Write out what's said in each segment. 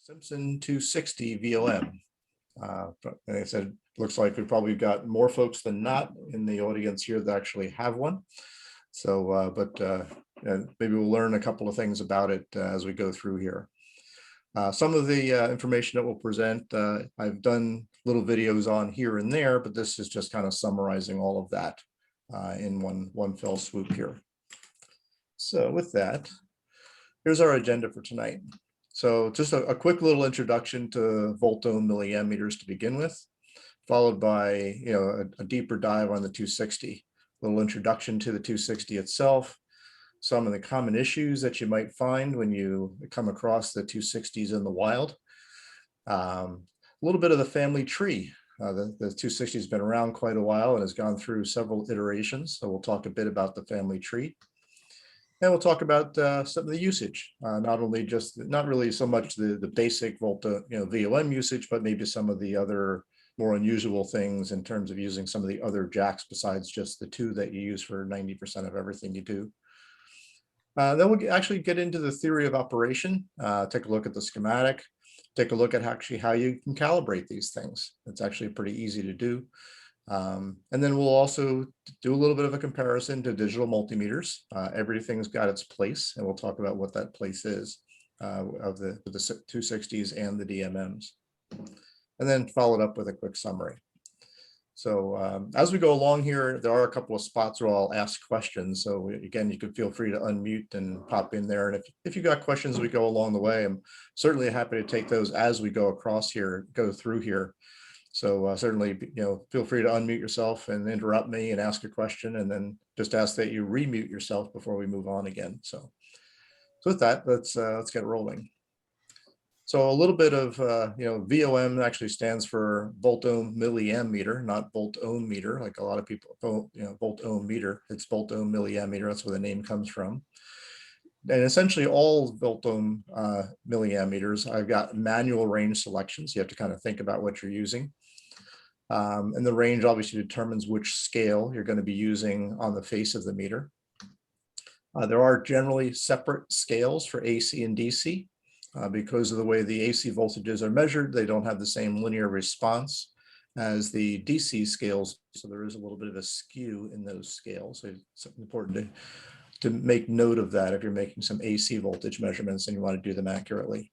Simpson 260 VOM. Like I said, looks like we've probably got more folks than not in the audience here that actually have one. So, maybe we'll learn a couple of things about it as we go through here. Some of the information that we'll present, I've done little videos on here and there, but this is just kind of summarizing all of that in one fell swoop here. So with that, here's our agenda for tonight. So just a quick little introduction to volt-ohm milliammeters to begin with, followed by a deeper dive on the 260, a little introduction to the 260 itself, some of the common issues that you might find when you come across the 260s in the wild, a little bit of the family tree. The 260 has been around quite a while and has gone through several iterations, so we'll talk a bit about the family tree. And we'll talk about some of the usage, not really so much the basic VOM usage, but maybe some of the other more unusual things in terms of using some of the other jacks besides just the two that you use for 90% of everything you do. Then we'll actually get into the theory of operation, take a look at the schematic, take a look at actually how you can calibrate these things. It's actually pretty easy to do. And then we'll also do a little bit of a comparison to digital multimeters. Everything's got its place, and we'll talk about what that place is of the 260s and the DMMs. And then follow it up with a quick summary. So as we go along here, there are a couple of spots where I'll ask questions. So again, you can feel free to unmute and pop in there. And if you got questions as we go along the way, I'm certainly happy to take those as we go through here. So certainly, feel free to unmute yourself and interrupt me and ask a question, and then just ask that you remute yourself before we move on again. So with that, let's get rolling. So a little bit of, VOM actually stands for volt-ohm milliammeter, not volt-ohm meter, like a lot of people, volt-ohm meter. It's volt-ohm milliammeter. That's where the name comes from. And essentially all volt-ohm milliammeters, I've got manual range selections. You have to kind of think about what you're using. And the range obviously determines which scale you're going to be using on the face of the meter. There are generally separate scales for AC and DC. Because of the way the AC voltages are measured, they don't have the same linear response as the DC scales. So there is a little bit of a skew in those scales. So it's important to make note of that if you're making some AC voltage measurements and you want to do them accurately.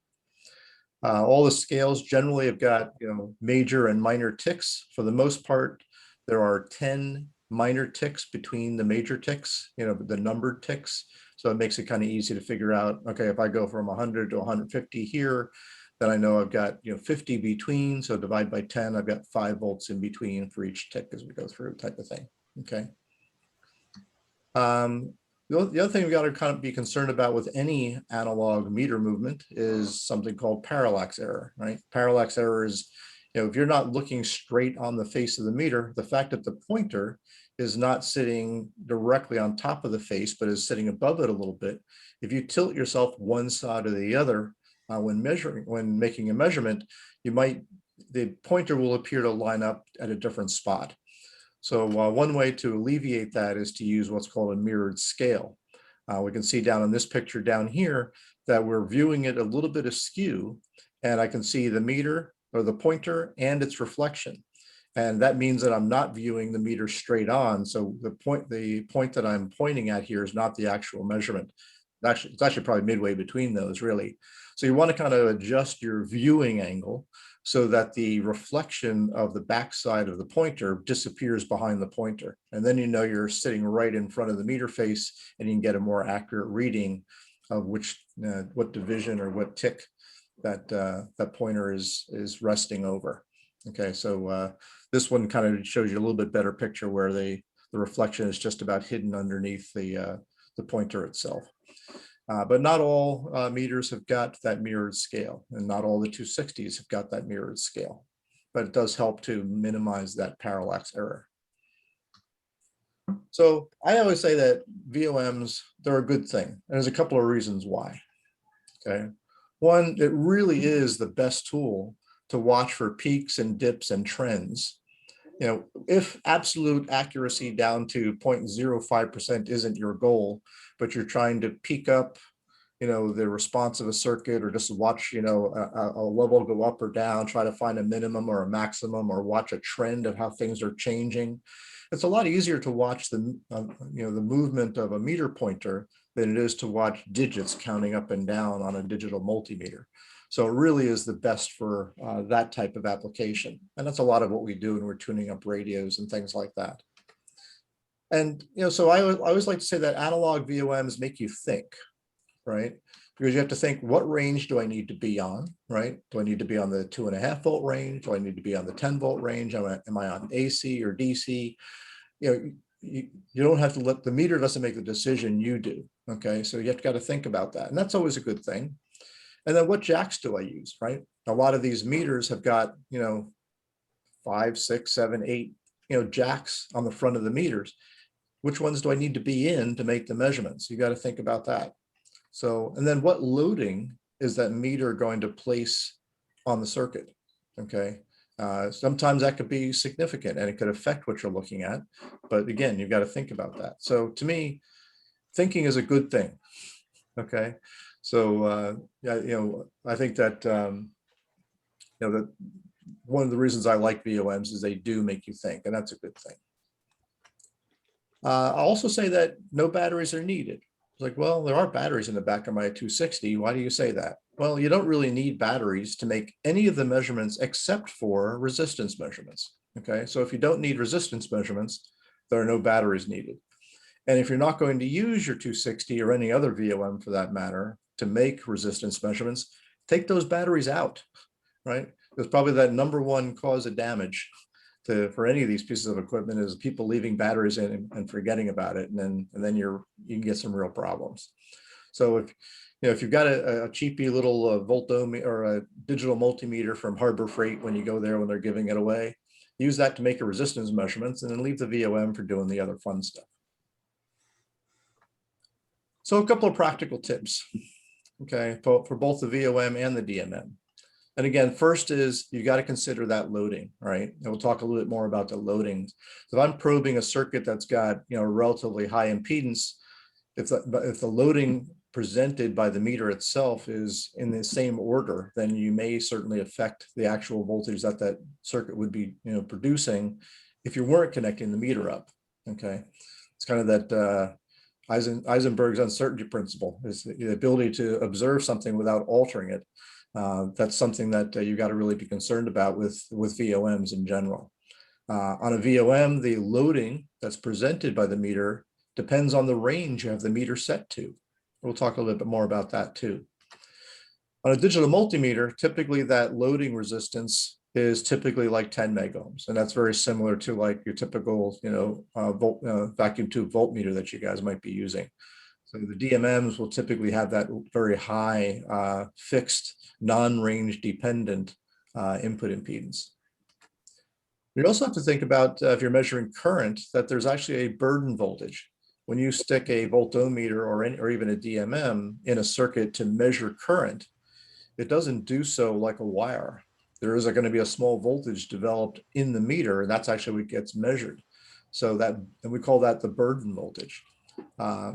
All the scales generally have got major and minor ticks. For the most part, there are 10 minor ticks between the major ticks, the numbered ticks. So it makes it kind of easy to figure out, okay, if I go from 100 to 150 here, then I know I've got 50 between. So divide by 10, I've got 5 volts in between for each tick as we go through, type of thing. Okay. The other thing we got to kind of be concerned about with any analog meter movement is something called parallax error, right? Parallax error is, if you're not looking straight on the face of the meter, the fact that the pointer is not sitting directly on top of the face, but is sitting above it a little bit. If you tilt yourself one side or the other when making a measurement, the pointer will appear to line up at a different spot. So one way to alleviate that is to use what's called a mirrored scale. We can see down in this picture down here that we're viewing it a little bit askew, and I can see the meter or the pointer and its reflection. And that means that I'm not viewing the meter straight on. So the point that I'm pointing at here is not the actual measurement. It's actually probably midway between those, really. So you want to kind of adjust your viewing angle so that the reflection of the backside of the pointer disappears behind the pointer. And then you're sitting right in front of the meter face, and you can get a more accurate reading of what division or what tick that pointer is resting over. Okay, so this one kind of shows you a little bit better picture where the reflection is just about hidden underneath the pointer itself. But not all meters have got that mirrored scale, and not all the 260s have got that mirrored scale. But it does help to minimize that parallax error. So I always say that VOMs, they're a good thing. And there's a couple of reasons why. Okay, one, it really is the best tool to watch for peaks and dips and trends. If absolute accuracy down to 0.05% isn't your goal, but you're trying to peak up you know, the response of a circuit, or just watch, you know, a level go up or down, try to find a minimum or a maximum, or watch a trend of how things are changing. It's a lot easier to watch the, you know, the movement of a meter pointer than it is to watch digits counting up and down on a digital multimeter. So it really is the best for that type of application. And that's a lot of what we do when we're tuning up radios and things like that. And, you know, so I always like to say that analog VOMs make you think, right? Because you have to think, what range do I need to be on, right? Do I need to be on the 2.5 volt range? Do I need to be on the 10 volt range? Am I on AC or DC? You know, you don't have to let the meter doesn't make the decision, you do. Okay, so you have got to think about that. And that's always a good thing. And then what jacks do I use, right? A lot of these meters have got, you know, 5, 6, 7, 8, you know, jacks on the front of the meters. Which ones do I need to be in to make the measurements? You got to think about that. So, and then what loading is that meter going to place on the circuit? Okay. Sometimes that could be significant and it could affect what you're looking at. But again, you've got to think about that. So to me, thinking is a good thing. Okay. So, yeah, you know, I think that, you know, that one of the reasons I like VOMs is they do make you think, and that's a good thing. I'll also say that no batteries are needed. It's like, well, there are batteries in the back of my 260. Why do you say that? Well, you don't really need batteries to make any of the measurements except for resistance measurements. Okay, so if you don't need resistance measurements, there are no batteries needed. And if you're not going to use your 260 or any other VOM for that matter to make resistance measurements, take those batteries out, right? Because probably that #1 cause of damage for any of these pieces of equipment is people leaving batteries in and forgetting about it, and then you can get some real problems. So if you know, if you've got a cheapy little voltometer or a digital multimeter from Harbor Freight when you go there when they're giving it away, use that to make your resistance measurements, and then leave the VOM for doing the other fun stuff. So a couple of practical tips, okay, for both the VOM and the DMM. And again, first is you got to consider that loading, right? And we'll talk a little bit more about the loadings. So if I'm probing a circuit that's got, you know, relatively high impedance, if the loading presented by the meter itself is in the same order, then you may certainly affect the actual voltage that that circuit would be, you know, producing if you weren't connecting the meter up. Okay, it's kind of that Eisenberg's uncertainty principle, is the ability to observe something without altering it. That's something that you got to really be concerned about with VOMs in general. On a VOM, the loading that's presented by the meter depends on the range you have the meter set to. We'll talk a little bit more about that too. On a digital multimeter, typically that loading resistance is typically like 10 megohms, and that's very similar to like your typical, you know, vacuum tube voltmeter that you guys might be using. So the DMMs will typically have that very high fixed non-range dependent input impedance. You also have to think about if you're measuring current, that there's actually a burden voltage. When you stick a voltometer or even a DMM in a circuit to measure current, it doesn't do so like a wire. There is going to be a small voltage developed in the meter, and that's actually what gets measured. So that, and we call that the burden voltage.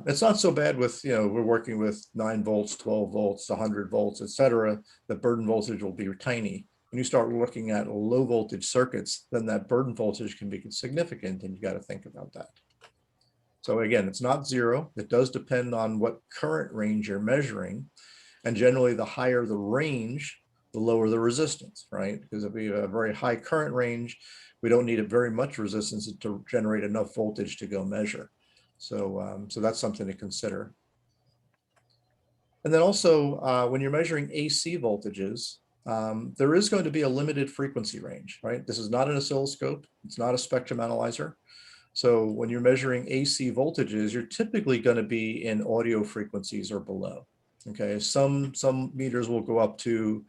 It's not so bad with, you know, we're working with 9 volts, 12 volts, 100 volts, etc. The burden voltage will be tiny. When you start looking at low voltage circuits, then that burden voltage can be significant, and you got to think about that. So again, it's not zero. It does depend on what current range you're measuring. And generally, the higher the range, the lower the resistance, right? Because if we have a very high current range, we don't need very much resistance to generate enough voltage to go measure. So, so that's something to consider. And then also, when you're measuring AC voltages, there is going to be a limited frequency range, right? This is not an oscilloscope. It's not a spectrum analyzer. So when you're measuring AC voltages, you're typically going to be in audio frequencies or below. Okay, some meters will go up to,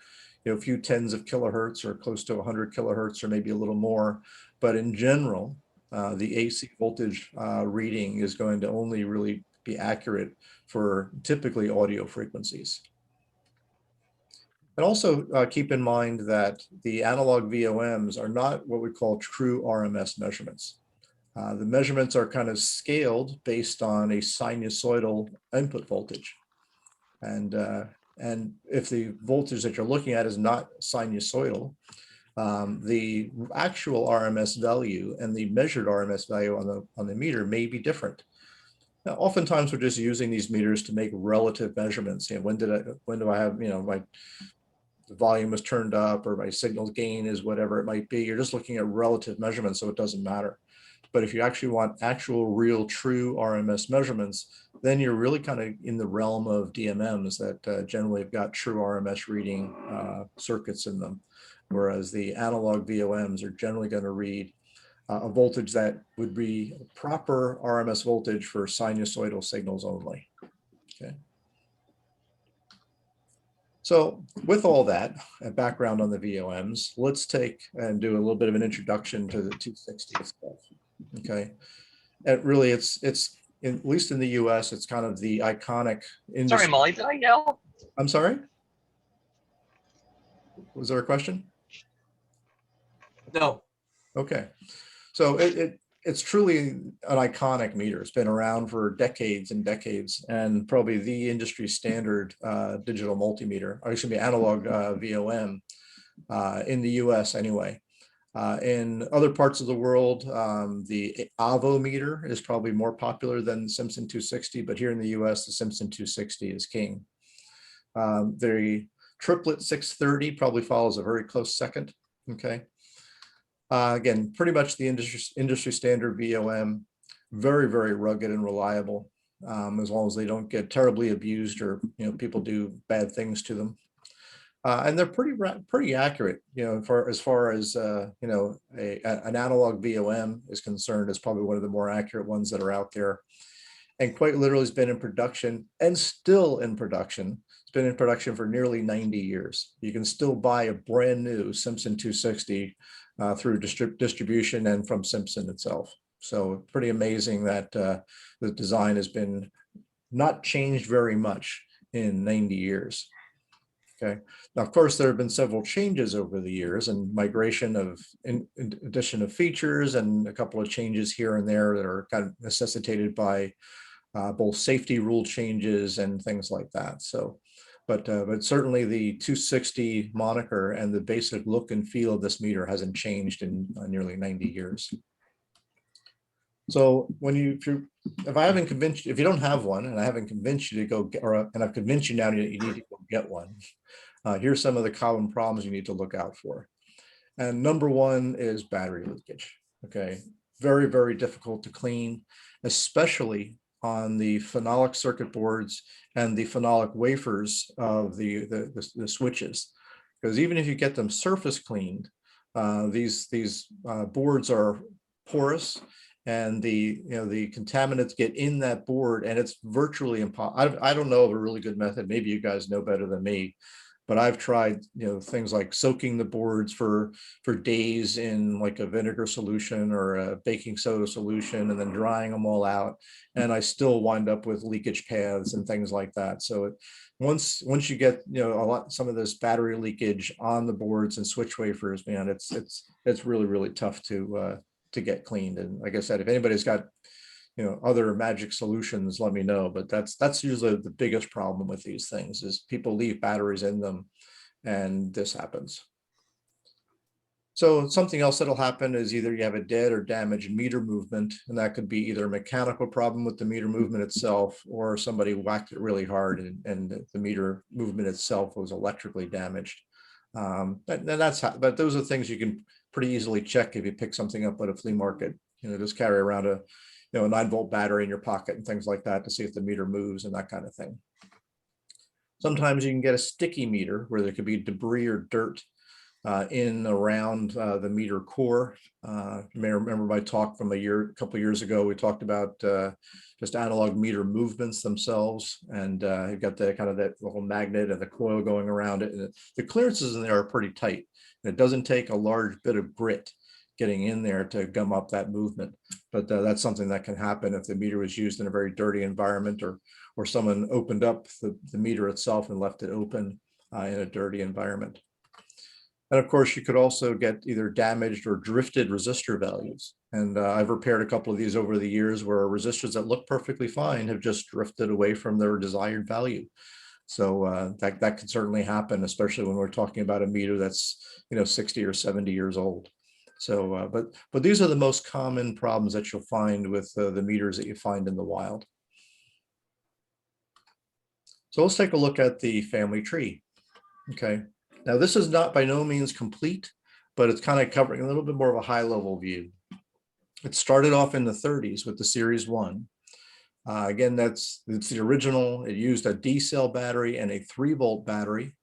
you know, a few tens of kilohertz or close to 100 kilohertz or maybe a little more. But in general, the AC voltage reading is going to only really be accurate for typically audio frequencies. And also keep in mind that the analog VOMs are not what we call true RMS measurements. The measurements are kind of scaled based on a sinusoidal input voltage. And if the voltage that you're looking at is not sinusoidal, the actual RMS value and the measured RMS value on the meter may be different. Now, oftentimes we're just using these meters to make relative measurements. You know, when do I have, you know, my volume is turned up or my signal gain is whatever it might be. You're just looking at relative measurements, so it doesn't matter. But if you actually want actual, real, true RMS measurements, then you're really kind of in the realm of DMMs that generally have got true RMS reading circuits in them, whereas the analog VOMs are generally going to read a voltage that would be proper RMS voltage for sinusoidal signals only. Okay. So with all that background on the VOMs, let's take and do a little bit of an introduction to the 260 stuff. Okay. And really, it's at least in the US, it's kind of the iconic industry. Sorry, Molly, did I yell? I'm sorry? Was there a question? No. Okay. So it's truly an iconic meter. It's been around for decades and decades, and probably the industry standard digital multimeter, or it should be analog VOM in the US anyway. In other parts of the world, the AVO meter is probably more popular than the Simpson 260, but here in the US, the Simpson 260 is king. The triplet 630 probably follows a very close second, okay? Again, pretty much the industry standard VOM, very, very rugged and reliable, as long as they don't get terribly abused or, you know, people do bad things to them. And they're pretty accurate, you know, as far as you know, an analog VOM is concerned, is probably one of the more accurate ones that are out there. And quite literally has been in production and still in production. It's been in production for nearly 90 years. You can still buy a brand new Simpson 260 through distribution and from Simpson itself. So pretty amazing that the design has been not changed very much in 90 years. Okay. Now, of course, there have been several changes over the years and migration of addition of features and a couple of changes here and there that are kind of necessitated by both safety rule changes and things like that. So, but certainly the 260 moniker and the basic look and feel of this meter hasn't changed in nearly 90 years. So when if I haven't convinced you, if you don't have one and I haven't convinced you to go get, and I've convinced you now that you need to go get one, here's some of the common problems you need to look out for. And number one is battery leakage. Okay, very, very difficult to clean, especially on the phenolic circuit boards and the phenolic wafers of the switches. Because even if you get them surface cleaned, these boards are porous, and the contaminants get in that board, and it's virtually impossible. I don't know of a really good method. Maybe you guys know better than me, but I've tried, things like soaking the boards for days in like a vinegar solution or a baking soda solution, and then drying them all out, and I still wind up with leakage paths and things like that. So once you get some of this battery leakage on the boards and switch wafers, man, it's really, really tough to get cleaned. And like I said, if anybody's got other magic solutions, let me know. But that's usually the biggest problem with these things, is people leave batteries in them and this happens. So something else that'll happen is either you have a dead or damaged meter movement, and that could be either a mechanical problem with the meter movement itself, or somebody whacked it really hard and the meter movement itself was electrically damaged. But those are things you can pretty easily check if you pick something up at a flea market. Just carry around a 9-volt battery in your pocket and things like that to see if the meter moves and that kind of thing. Sometimes you can get a sticky meter where there could be debris or dirt in around the meter core. You may remember my talk from a couple of years ago. We talked about just analog meter movements themselves, and you've got the kind of that little magnet and the coil going around it. And the clearances in there are pretty tight. And it doesn't take a large bit of grit getting in there to gum up that movement, but that's something that can happen if the meter was used in a very dirty environment, or someone opened up the meter itself and left it open in a dirty environment. And of course, you could also get either damaged or drifted resistor values. And I've repaired a couple of these over the years where resistors that look perfectly fine have just drifted away from their desired value. So that can certainly happen, especially when we're talking about a meter that's 60 or 70 years old. So but these are the most common problems that you'll find with the meters that you find in the wild. So let's take a look at the family tree. Okay, now this is not by no means complete, but it's kind of covering a little bit more of a high level view. It started off in the 30s with the Series 1. Again, it's the original. It used a D-cell battery and a 3-volt battery,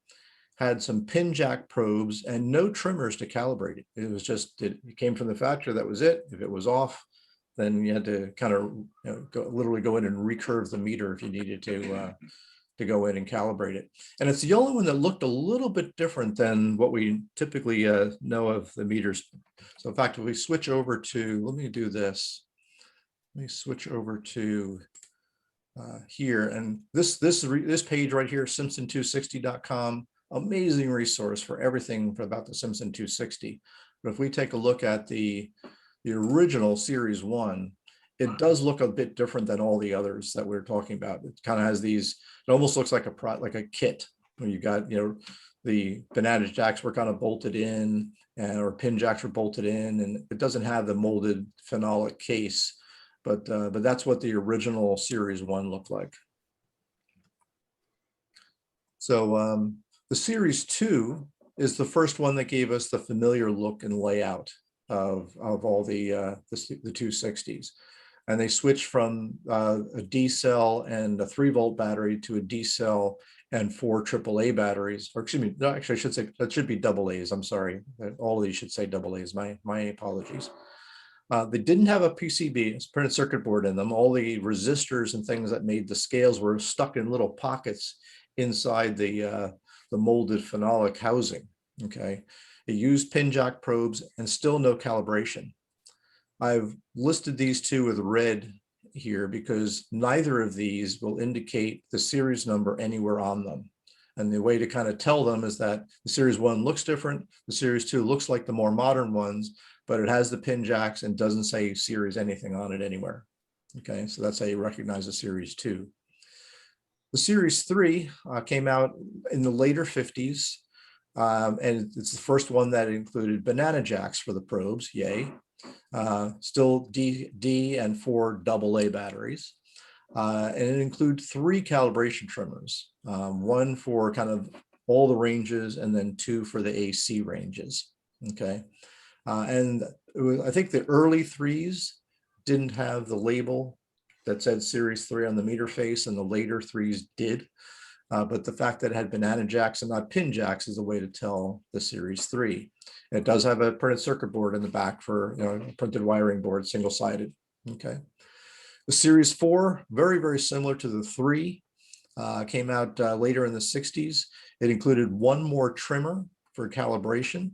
had some pin jack probes and no trimmers to calibrate it. It was just, it came from the factory, that was it. If it was off, then you had to kind of literally go in and recurve the meter if you needed to go in and calibrate it. And it's the only one that looked a little bit different than what we typically know of the meters. So in fact, if we switch over to, let me do this. Let me switch over to here, and this page right here, Simpson260.com, amazing resource for everything about the Simpson 260. But if we take a look at the original Series 1, it does look a bit different than all the others that we're talking about. It kind of has these, it almost looks like a kit where you got, the banana jacks were kind of bolted in, or pin jacks were bolted in, and it doesn't have the molded phenolic case. But that's what the original Series 1 looked like. So the Series 2 is the first one that gave us the familiar look and layout of all the 260s. And they switched from a D-cell and a 3-volt battery to a D-cell and 4 AAA batteries, or excuse me, no, actually I should say that should be AA's. I'm sorry, all of these should say AA's. My apologies. They didn't have a PCB, it's printed circuit board in them. All the resistors and things that made the scales were stuck in little pockets inside the molded phenolic housing. Okay, it used pin jack probes and still no calibration. I've listed these two with red here because neither of these will indicate the series number anywhere on them. And the way to kind of tell them is that the Series 1 looks different, the Series 2 looks like the more modern ones, but it has the pin jacks and doesn't say series anything on it anywhere. Okay, so that's how you recognize the Series 2. The Series 3 came out in the later 50s, and it's the first one that included banana jacks for the probes, yay. Still D and 4 AA batteries. And it includes 3 calibration trimmers, 1 for kind of all the ranges and then 2 for the AC ranges. Okay. And I think the early 3s didn't have the label that said Series 3 on the meter face, and the later 3s did. But the fact that it had banana jacks and not pin jacks is a way to tell the Series 3. And it does have a printed circuit board in the back for a printed wiring board, single-sided. Okay. The Series 4, very, very similar to the 3, came out later in the 60s. It included 1 more trimmer for calibration.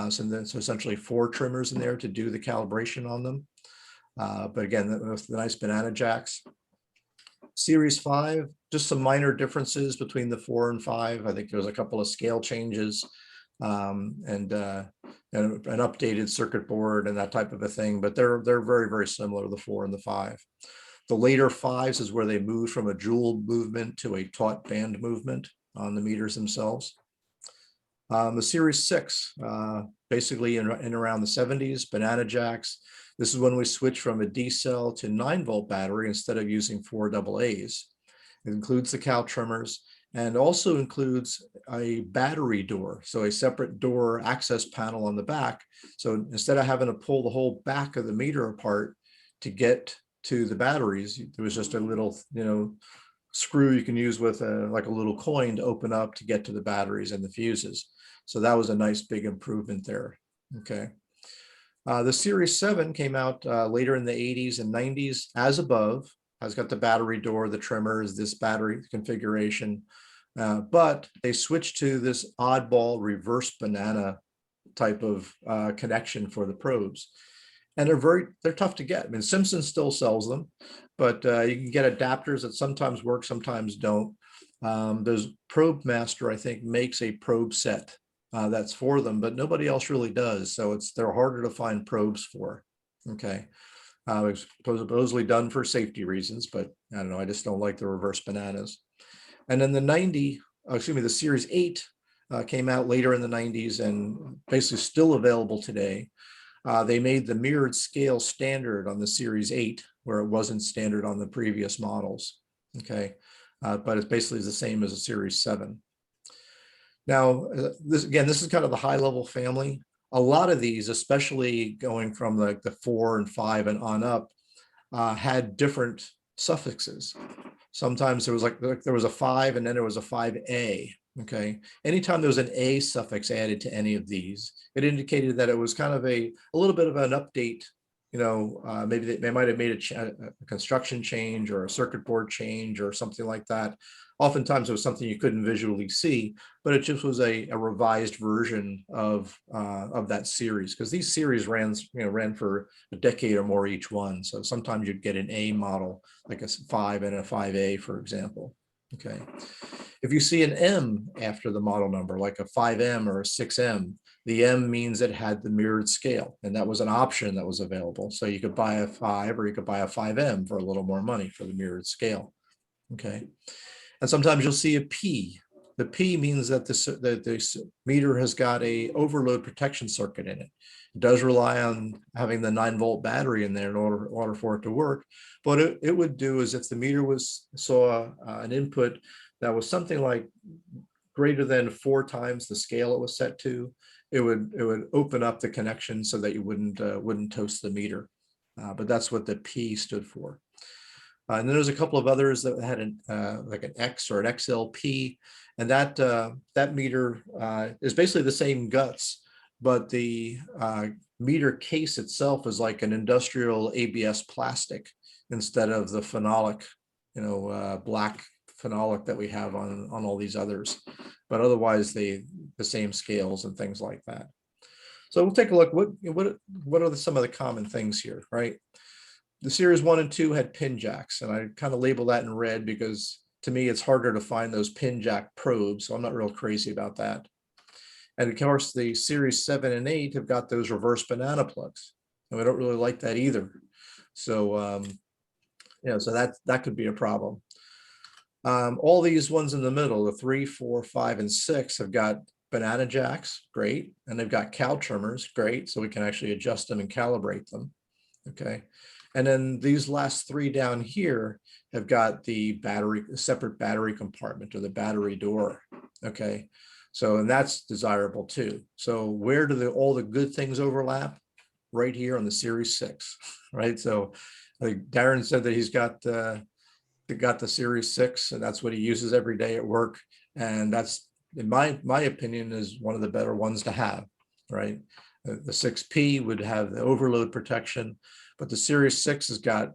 So essentially 4 trimmers in there to do the calibration on them. But again, the nice banana jacks. Series 5, just some minor differences between the 4 and 5. I think there was a couple of scale changes and an updated circuit board and that type of a thing, but they're very, very similar to the 4 and the 5. The later 5s is where they moved from a jeweled movement to a taut band movement on the meters themselves. The Series 6, basically in around the 70s, banana jacks. This is when we switched from a D-cell to 9-volt battery instead of using 4 AA's. It includes the cal trimmers and also includes a battery door, so a separate door access panel on the back. So instead of having to pull the whole back of the meter apart to get to the batteries, there was just a little, screw you can use with like a little coin to open up to get to the batteries and the fuses. So that was a nice big improvement there. Okay. The Series 7 came out later in the 80s and 90s as above, has got the battery door, the trimmers, this battery configuration, but they switched to this oddball reverse banana type of connection for the probes. And they're tough to get. I mean, Simpson still sells them, but you can get adapters that sometimes work, sometimes don't. There's Probe Master, I think, makes a probe set that's for them, but nobody else really does. So they're harder to find probes for. Okay. It's supposedly done for safety reasons, but I don't know. I just don't like the reverse bananas. And then the Series 8 came out later in the 90s and basically still available today. They made the mirrored scale standard on the Series 8, where it wasn't standard on the previous models. Okay, but it's basically the same as a Series 7. Now, this is kind of the high level family. A lot of these, especially going from like the 4 and 5 and on up, had different suffixes. Sometimes there was there was a 5 and then there was a 5A. Okay, anytime there was an A suffix added to any of these, it indicated that it was kind of a little bit of an update. Maybe they might have made a construction change or a circuit board change or something like that. Oftentimes it was something you couldn't visually see, but it just was a revised version of that series, because these series ran for a decade or more each one. So sometimes you'd get an A model, like a 5 and a 5A, for example. Okay. If you see an M after the model number, like a 5M or a 6M, the M means it had the mirrored scale, and that was an option that was available. So you could buy a 5 or you could buy a 5M for a little more money for the mirrored scale. Okay. And sometimes you'll see a P. The P means that the meter has got a overload protection circuit in it. It does rely on having the 9-volt battery in there in order for it to work. But it would do is if the meter saw an input that was something like greater than 4 times the scale it was set to, it would open up the connection so that you wouldn't toast the meter. But that's what the P stood for. And then there's a couple of others that had like an X or an XLP, and that meter is basically the same guts, but the meter case itself is like an industrial ABS plastic instead of the phenolic, black phenolic that we have on all these others. But otherwise, the same scales and things like that. So we'll take a look. What are some of the common things here, right? The Series 1 and 2 had pin jacks, and I kind of label that in red because to me it's harder to find those pin jack probes, so I'm not real crazy about that. And of course, the Series 7 and 8 have got those reverse banana plugs, and we don't really like that either. So, so that could be a problem. All these ones in the middle, the 3, 4, 5, and 6 have got banana jacks, great, and they've got cow trimmers, great, so we can actually adjust them and calibrate them. Okay. And then these last 3 down here have got the separate battery compartment or the battery door. Okay. So, and that's desirable too. So where do all the good things overlap? Right here on the Series 6, right? So like Darren said that he's got the Series 6, and that's what he uses every day at work. And that's, in my opinion, is one of the better ones to have, right? The 6P would have the overload protection, but the Series 6 has got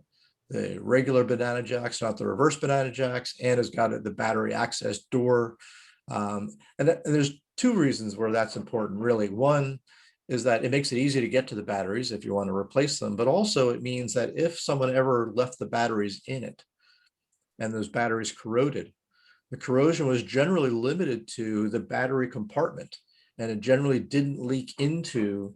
the regular banana jacks, not the reverse banana jacks, and has got the battery access door. And there's 2 reasons where that's important, really. One is that it makes it easy to get to the batteries if you want to replace them, but also it means that if someone ever left the batteries in it and those batteries corroded, the corrosion was generally limited to the battery compartment, and it generally didn't leak into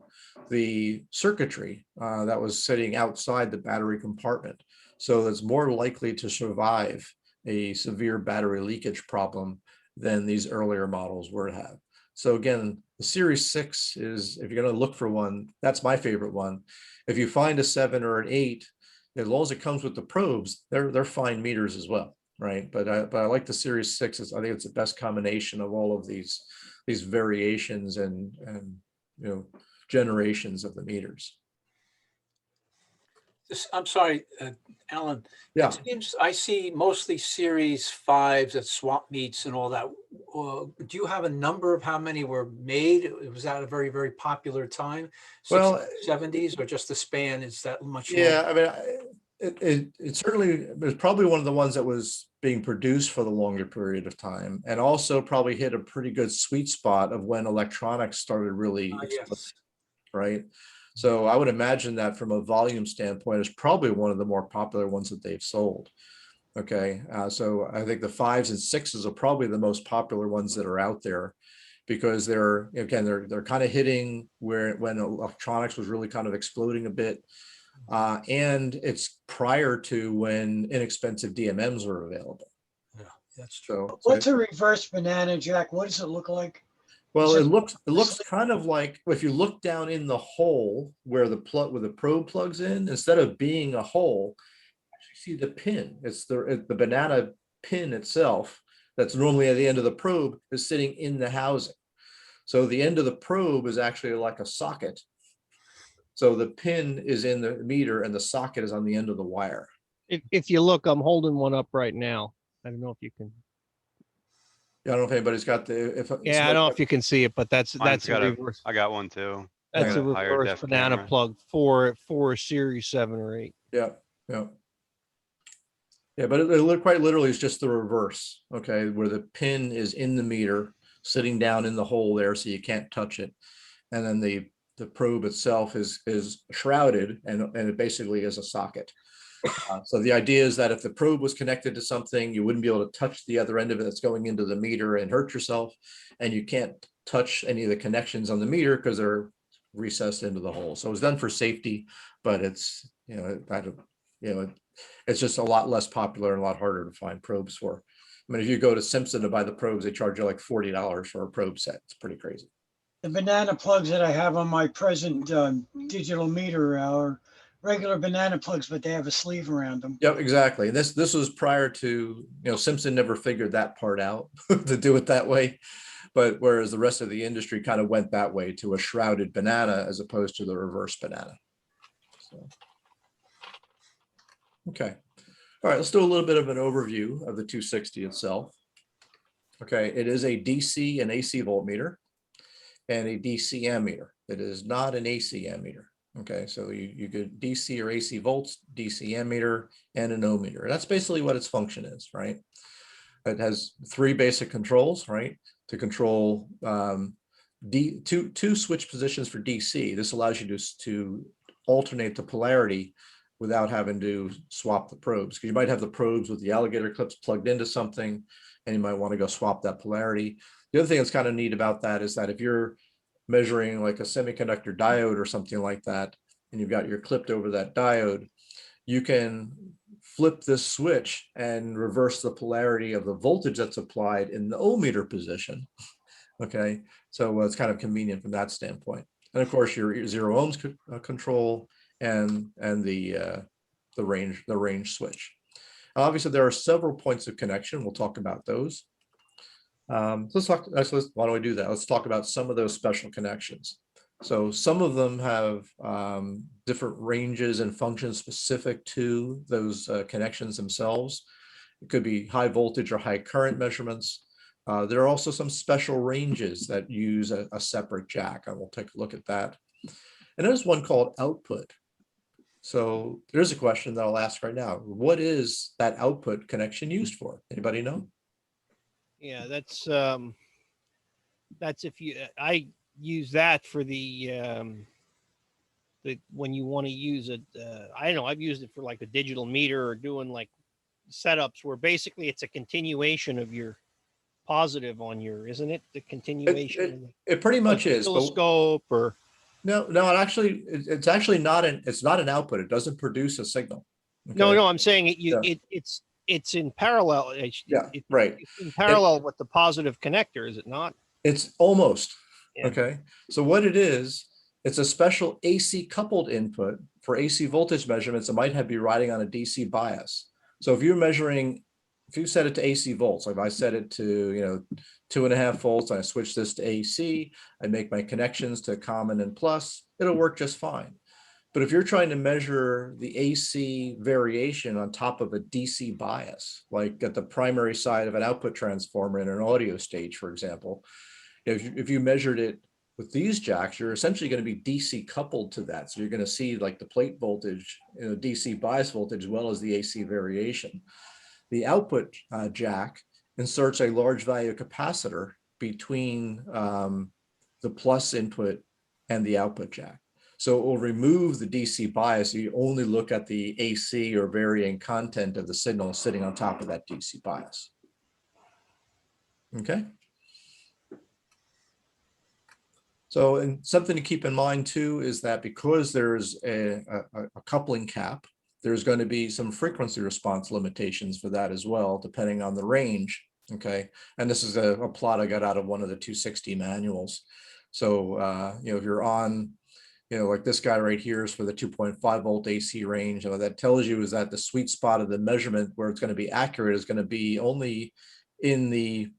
the circuitry that was sitting outside the battery compartment. So it's more likely to survive a severe battery leakage problem than these earlier models were to have. So again, the Series 6 is, if you're going to look for one, that's my favorite one. If you find a 7 or an 8, as long as it comes with the probes, they're fine meters as well, right? But I like the Series 6. I think it's the best combination of all of these variations and generations of the meters. I'm sorry, Alan. Yeah. It seems I see mostly Series 5s at swap meets and all that. Do you have a number of how many were made? Was that a very, very popular time? 60s, well, 70s, or just the span is that much? Yeah, longer? I mean, it certainly was probably one of the ones that was being produced for the longer period of time, and also probably hit a pretty good sweet spot of when electronics started really Yes. right? So I would imagine that from a volume standpoint, is probably one of the more popular ones that they've sold. Okay, so I think the 5s and 6s are probably the most popular ones that are out there, because they're kind of hitting when electronics was really kind of exploding a bit, and it's prior to when inexpensive DMMs were available. Yeah. that's true. What's a reverse banana jack? What does it look like? Well, Is it it- looks kind of like, if you look down in the hole where the probe plugs in, instead of being a hole, you see the pin. It's the banana pin itself that's normally at the end of the probe is sitting in the housing. So the end of the probe is actually like a socket. So the pin is in the meter and the socket is on the end of the wire. If you look, I'm holding one up right now. I don't know if you can. I don't know if anybody's got the, Yeah, I don't know if you can see it, but that's Mine's a got a, reverse. I got one too. That's got a a higher reverse def banana camera. plug for a series 7 or 8. Yeah, yeah. Yeah, but it quite literally is just the reverse, okay, where the pin is in the meter, sitting down in the hole there, so you can't touch it. And then the probe itself is shrouded, and it basically is a socket. So the idea is that if the probe was connected to something, you wouldn't be able to touch the other end of it that's going into the meter and hurt yourself. And you can't touch any of the connections on the meter because they're recessed into the hole. So it's done for safety, but it's, it's just a lot less popular and a lot harder to find probes for. I mean, if you go to Simpson to buy the probes, they charge you like $40 for a probe set. It's pretty crazy. The banana plugs that I have on my present digital meter are regular banana plugs, but they have a sleeve around them. Yep, exactly. And this was prior to, Simpson never figured that part out to do it that way. But whereas the rest of the industry kind of went that way to a shrouded banana as opposed to the reverse banana. So. Okay. All right, let's do a little bit of an overview of the 260 itself. Okay, it is a DC and AC voltmeter and a DC ammeter. It is not an AC ammeter. Okay, so you get DC or AC volts, DC ammeter, and an ohm meter. That's basically what its function is, right? It has 3 basic controls, right? To control two switch positions for DC. This allows you to alternate the polarity without having to swap the probes. Because you might have the probes with the alligator clips plugged into something, and you might want to go swap that polarity. The other thing that's kind of neat about that is that if you're measuring like a semiconductor diode or something like that, and you've got your clipped over that diode, you can flip this switch and reverse the polarity of the voltage that's applied in the ohm meter position. Okay, so it's kind of convenient from that standpoint. And of course, your 0 ohms control and the range switch. Obviously, there are several points of connection. We'll talk about those. Why don't we do that? Let's talk about some of those special connections. So some of them have different ranges and functions specific to those connections themselves. It could be high voltage or high current measurements. There are also some special ranges that use a separate jack, and we'll take a look at that. And there's one called output. So there's a question that I'll ask right now. What is that output connection used for? Anybody know? Yeah, that's if I use that for the when you want to use it. I don't know. I've used it for like a digital meter or doing like setups where basically it's a continuation of your positive on your, isn't it? The continuation. It pretty much is. Oscilloscope or. No, it's actually not an output. It doesn't produce a signal. Okay? No, I'm saying it's in parallel. Right. It's in parallel with the positive connector, is it not? It's almost. Yeah. Okay. So what it is, it's a special AC coupled input for AC voltage measurements that might be riding on a DC bias. So if you set it to AC volts, like I set it to, 2.5 volts, and I switch this to AC, I make my connections to common and plus, it'll work just fine. But if you're trying to measure the AC variation on top of a DC bias, like at the primary side of an output transformer in an audio stage, for example, if you measured it with these jacks, you're essentially going to be DC coupled to that. So you're going to see like the plate voltage, DC bias voltage, as well as the AC variation. The output jack inserts a large value capacitor between the plus input and the output jack. So it will remove the DC bias. So you only look at the AC or varying content of the signal sitting on top of that DC bias. Okay. So, and something to keep in mind too is that because there's a coupling cap, there's going to be some frequency response limitations for that as well, depending on the range Okay, and this is a plot I got out of one of the 260 manuals. So, if you're on, like this guy right here is for the 2.5 volt AC range. And what that tells you is that the sweet spot of the measurement where it's going to be accurate is going to be only in the,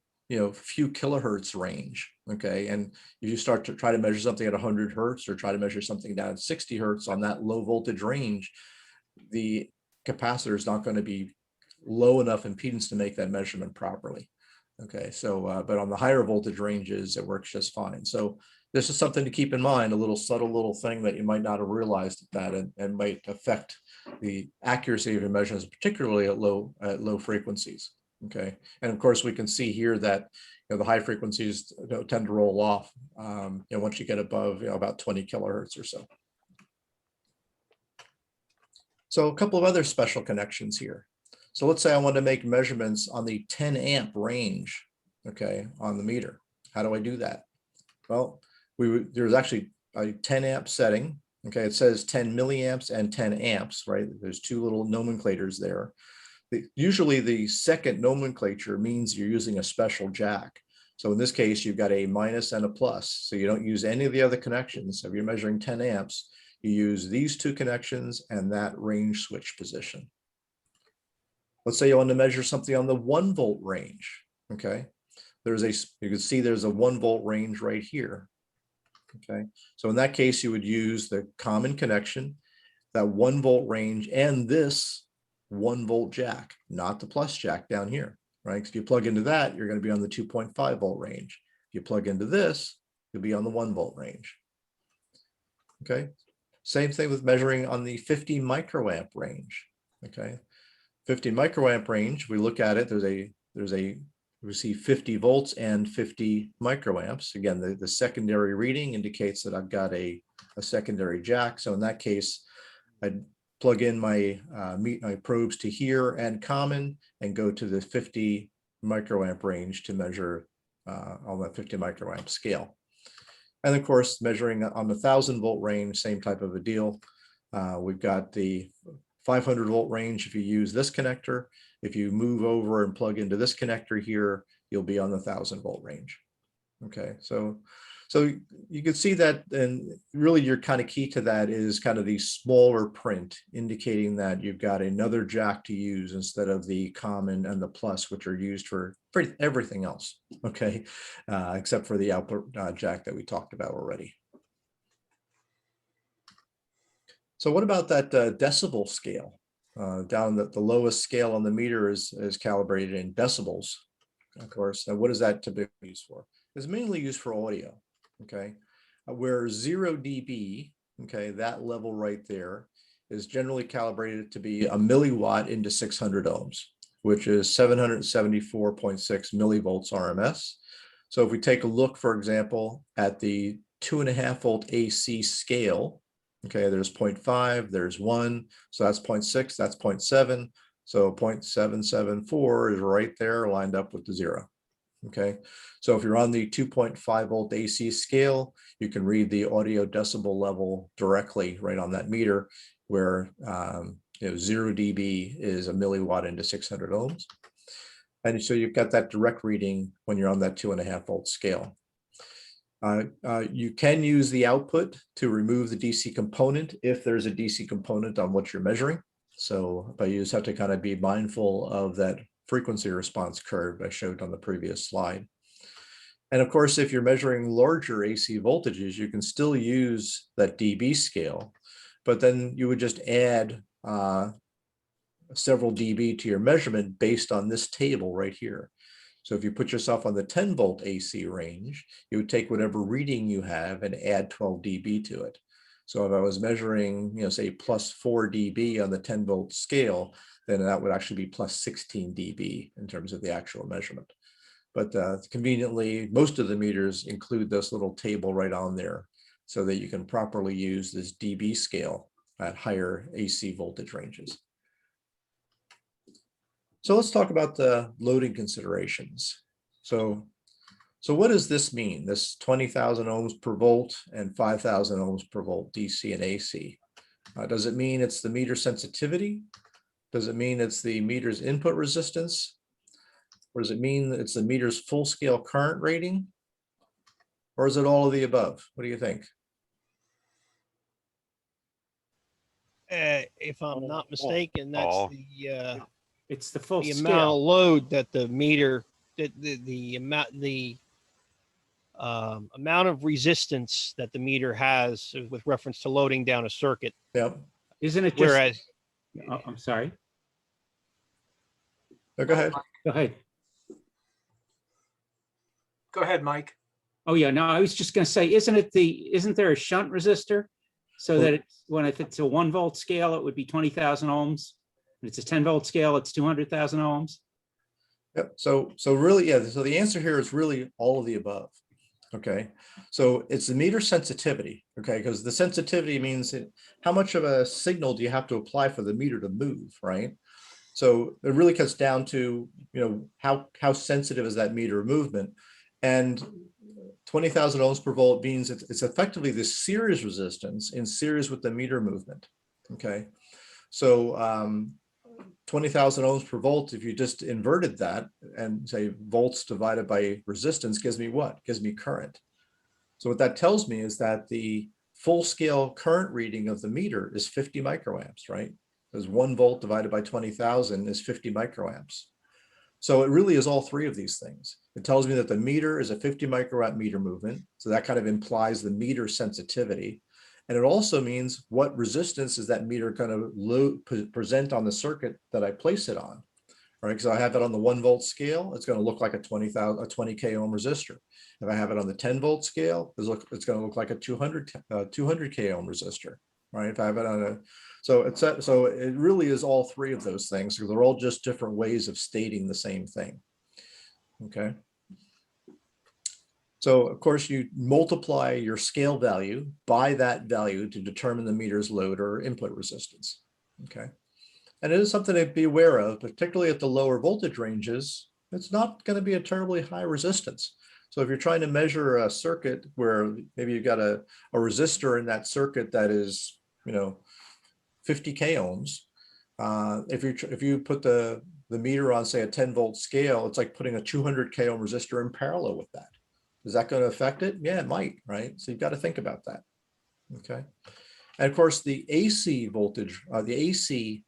few kilohertz range. Okay, and if you start to try to measure something at 100 hertz or try to measure something down at 60 hertz on that low voltage range, the capacitor is not going to be low enough impedance to make that measurement properly. Okay, so but on the higher voltage ranges, it works just fine. So this is something to keep in mind, a little subtle little thing that you might not have realized that and might affect the accuracy of your measurements, particularly at low frequencies. Okay, and of course we can see here that the high frequencies tend to roll off once you get above about 20 kilohertz or so. So a couple of other special connections here. So let's say I want to make measurements on the 10 amp range, okay, on the meter. How do I do that? Well, there's actually a 10 amp setting. Okay, it says 10 milliamps and 10 amps, right? There's two little nomenclators there. Usually the second nomenclature means you're using a special jack. So in this case, you've got a minus and a plus. So you don't use any of the other connections. If you're measuring 10 amps, you use these two connections and that range switch position. Let's say you want to measure something on the 1 volt range. Okay, you can see there's a 1 volt range right here. Okay, so in that case, you would use the common connection, that 1 volt range, and this 1 volt jack, not the plus jack down here, right? Because if you plug into that, you're going to be on the 2.5 volt range. If you plug into this, you'll be on the 1 volt range. Okay, same thing with measuring on the 50 microamp range. Okay, 50 microamp range, we look at it, we see 50 volts and 50 microamps. Again, the secondary reading indicates that I've got a secondary jack. So in that case, I'd plug in my probes to here and common and go to the 50 microamp range to measure on that 50 microamp scale. And of course, measuring on the 1000 volt range, same type of a deal. We've got the 500 volt range. If you use this connector, if you move over and plug into this connector here, you'll be on the 1000 volt range. Okay, so you can see that, and really your kind of key to that is kind of the smaller print indicating that you've got another jack to use instead of the common and the plus, which are used for everything else. Okay, except for the output jack that we talked about already. So what about that decibel scale? Down the lowest scale on the meter is calibrated in decibels, of course. Now, what is that typically used for? It's mainly used for audio, okay? Where 0 dB, okay, that level right there is generally calibrated to be a milliwatt into 600 ohms, which is 774.6 millivolts RMS. So if we take a look, for example, at the 2.5 volt AC scale, okay, there's 0.5, there's 1, so that's 0.6, that's 0.7. So 0.774 is right there lined up with the 0. Okay, so if you're on the 2.5 volt AC scale, you can read the audio decibel level directly right on that meter, where 0 dB is a milliwatt into 600 ohms. And so you've got that direct reading when you're on that 2.5 volt scale. You can use the output to remove the DC component if there's a DC component on what you're measuring. So, but you just have to kind of be mindful of that frequency response curve I showed on the previous slide. And of course, if you're measuring larger AC voltages, you can still use that dB scale, but then you would just add several dB to your measurement based on this table right here. So if you put yourself on the 10 volt AC range, you would take whatever reading you have and add 12 dB to it. So if I was measuring, say plus 4 dB on the 10 volt scale, then that would actually be plus 16 dB in terms of the actual measurement. But conveniently, most of the meters include this little table right on there so that you can properly use this dB scale at higher AC voltage ranges. So let's talk about the loading considerations. So what does this mean? This 20,000 ohms per volt and 5,000 ohms per volt DC and AC. Does it mean it's the meter sensitivity? Does it mean it's the meter's input resistance? Or does it mean that it's the meter's full scale current rating? Or is it all of the above? What do you think? If I'm not mistaken, that's all. It's the full the amount scale. of load that the meter, amount of resistance that the meter has with reference to loading down a circuit. Yep. Isn't it just, Whereas, oh, I'm sorry. No, go ahead. Go ahead. Go ahead, Mike. Oh, yeah, no, I was just gonna say, isn't there a shunt resistor? So that it's, if it's a 1 volt scale, it would be 20,000 ohms. If it's a 10 volt scale, it's 200,000 ohms. Yep. So really, yeah. So the answer here is really all of the above. Okay. So it's the meter sensitivity. Okay. Because the sensitivity means how much of a signal do you have to apply for the meter to move, right? So it really cuts down to, how sensitive is that meter movement, and 20,000 ohms per volt means it's effectively the series resistance in series with the meter movement. Okay. So 20,000 ohms per volt, if you just inverted that and say volts divided by resistance, gives me what? Gives me current. So what that tells me is that the full scale current reading of the meter is 50 microamps, right? Because 1 volt divided by 20,000 is 50 microamps. So it really is all three of these things. It tells me that the meter is a 50 microamp meter movement. So that kind of implies the meter sensitivity. And it also means what resistance is that meter going to present on the circuit that I place it on, right? Because I have it on the 1 volt scale, it's going to look like a 20K ohm resistor. If I have it on the 10 volt scale, it's going to look like a 200K ohm resistor, right? If I have it on a, so it really is all three of those things. So they're all just different ways of stating the same thing. Okay. So of course you multiply your scale value by that value to determine the meter's load or input resistance. Okay. And it is something to be aware of, particularly at the lower voltage ranges. It's not going to be a terribly high resistance. So if you're trying to measure a circuit where maybe you've got a resistor in that circuit that is, 50K ohms, if you put the meter on, say, a 10 volt scale, it's like putting a 200K ohm resistor in parallel with that. Is that going to affect it? Yeah, it might, right? So you've got to think about that. Okay. And of course, the AC voltage, the AC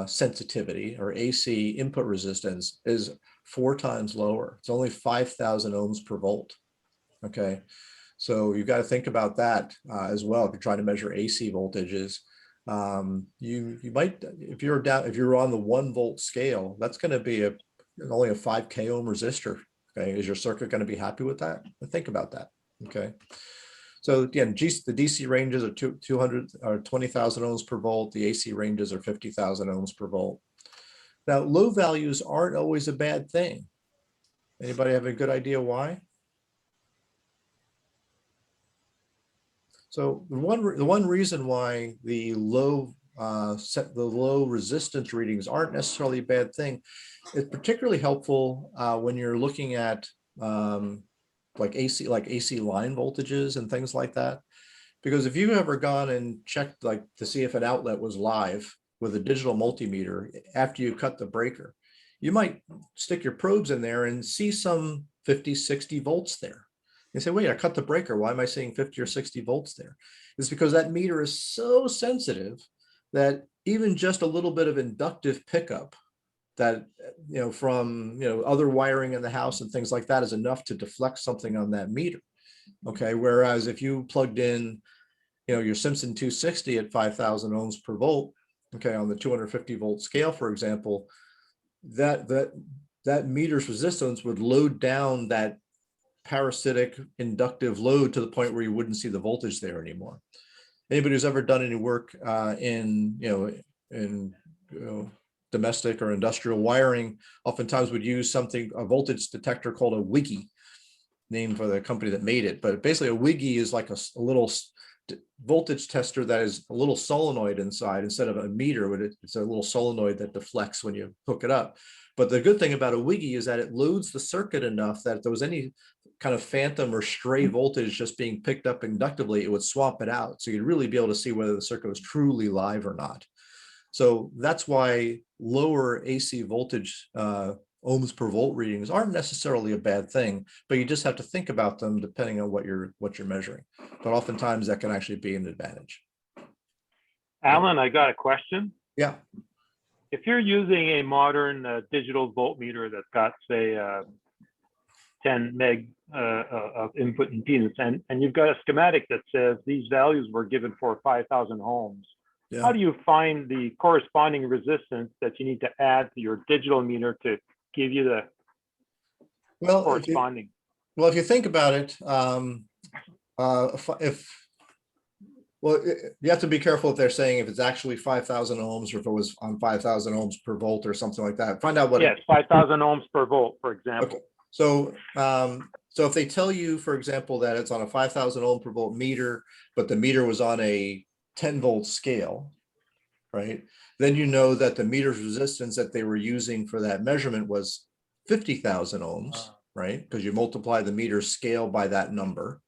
sensitivity or AC input resistance is 4 times lower. It's only 5,000 ohms per volt. Okay. So you've got to think about that as well. If you're trying to measure AC voltages, you might, if you're on the 1 volt scale, that's going to be only a 5K ohm resistor. Okay, is your circuit going to be happy with that? Think about that. Okay, so again, the DC ranges are 200 or 20,000 ohms per volt. The AC ranges are 50,000 ohms per volt. Now, low values aren't always a bad thing. Anybody have a good idea why? So the one reason why the low resistance readings aren't necessarily a bad thing. It's particularly helpful when you're looking at like AC line voltages and things like that. Because if you've ever gone and checked to see if an outlet was live with a digital multimeter after you cut the breaker, you might stick your probes in there and see some 50, 60 volts there. You say, wait, I cut the breaker. Why am I seeing 50 or 60 volts there? It's because that meter is so sensitive that even just a little bit of inductive pickup that, from, other wiring in the house and things like that is enough to deflect something on that meter. Okay. Whereas if you plugged in, your Simpson 260 at 5,000 ohms per volt, okay, on the 250 volt scale, for example, that meter's resistance would load down that parasitic inductive load to the point where you wouldn't see the voltage there anymore. Anybody who's ever done any work in domestic or industrial wiring oftentimes would use a voltage detector called a Wiggy, named for the company that made it. But basically a Wiggy is like a little voltage tester that is a little solenoid inside instead of a meter. It's a little solenoid that deflects when you hook it up. But the good thing about a Wiggy is that it loads the circuit enough that if there was any kind of phantom or stray voltage just being picked up inductively, it would swap it out. So you'd really be able to see whether the circuit was truly live or not. So that's why lower AC voltage ohms per volt readings aren't necessarily a bad thing, but you just have to think about them depending on what you're measuring. But oftentimes that can actually be an advantage. Alan, I got a question. Yeah. If you're using a modern digital voltmeter that's got, say, 10 meg of input impedance, and you've got a schematic that says these values were given for 5,000 ohms, Yeah. how do you find the corresponding resistance that you need to add to your digital meter to give you the corresponding? If you think about it, you have to be careful if they're saying if it's actually 5,000 ohms or if it was on 5,000 ohms per volt or something like that. Find out what. Yes, 5,000 ohms per volt, for example. Okay. So, so if they tell you, for example, that it's on a 5,000 ohm per volt meter, but the meter was on a 10 volt scale, right? Then you know that the meter's resistance that they were using for that measurement was 50,000 ohms, right? Because you multiply the meter scale by that number,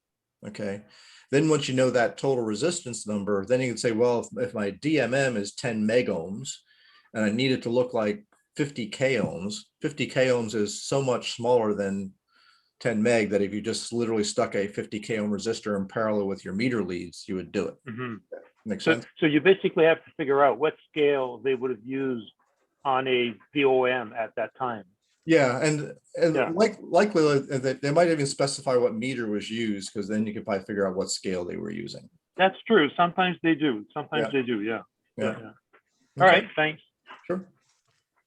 okay? Then once you know that total resistance number, then you can say, well, if my DMM is 10 meg ohms and I need it to look like 50 k ohms, 50 k ohms is so much smaller than 10 meg that if you just literally stuck a 50 k ohm resistor in parallel with your meter leads, you would do it. Mm-hmm. Makes sense? So you basically have to figure out what scale they would have used on a VOM at that time. Yeah, and Yeah. likely they might even specify what meter was used, because then you can probably figure out what scale they were using. That's true. Sometimes they do. Sometimes Yeah. they do. Yeah. Yeah. Yeah. All right. Thanks. Sure.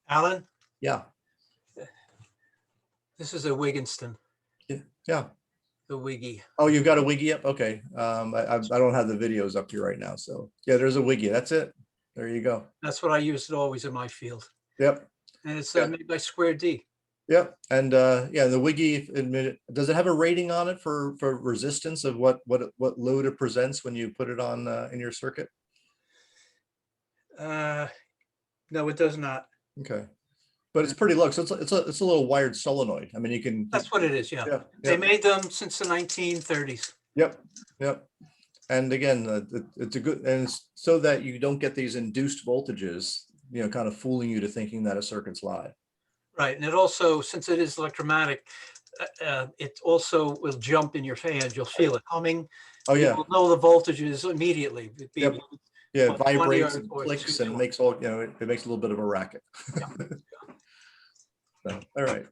Alan, Yeah. this is a Wigginston, Yeah. the Wiggy. Oh, you've got a wiggy up? Okay. I don't have the videos up here right now. So yeah, there's a wiggy. That's it. There you go. That's what I used always in my field. Yep. And it's Yeah. made by Square D. Yep. And yeah, the wiggy, does it have a rating on it for resistance of what load it presents when you put it on in your circuit? No, it does not. Okay. But it's pretty low. So it's a little wired solenoid. I mean, you can. That's what it is, yeah. Yeah. They Yeah. made them since the 1930s. Yep. Yep. And again, it's a good, and it's so that you don't get these induced voltages, you know, kind of fooling you to thinking that a circuit's live. Right, and it also, since it is electromatic, it also will jump in your hand. You'll feel it humming. Oh yeah. You'll know the voltages immediately. It'd be Yep. Yeah, it what, 20 vibrates or- and or clicks 2 and makes all, you know, it makes a little bit of a racket. Yeah. So, all right.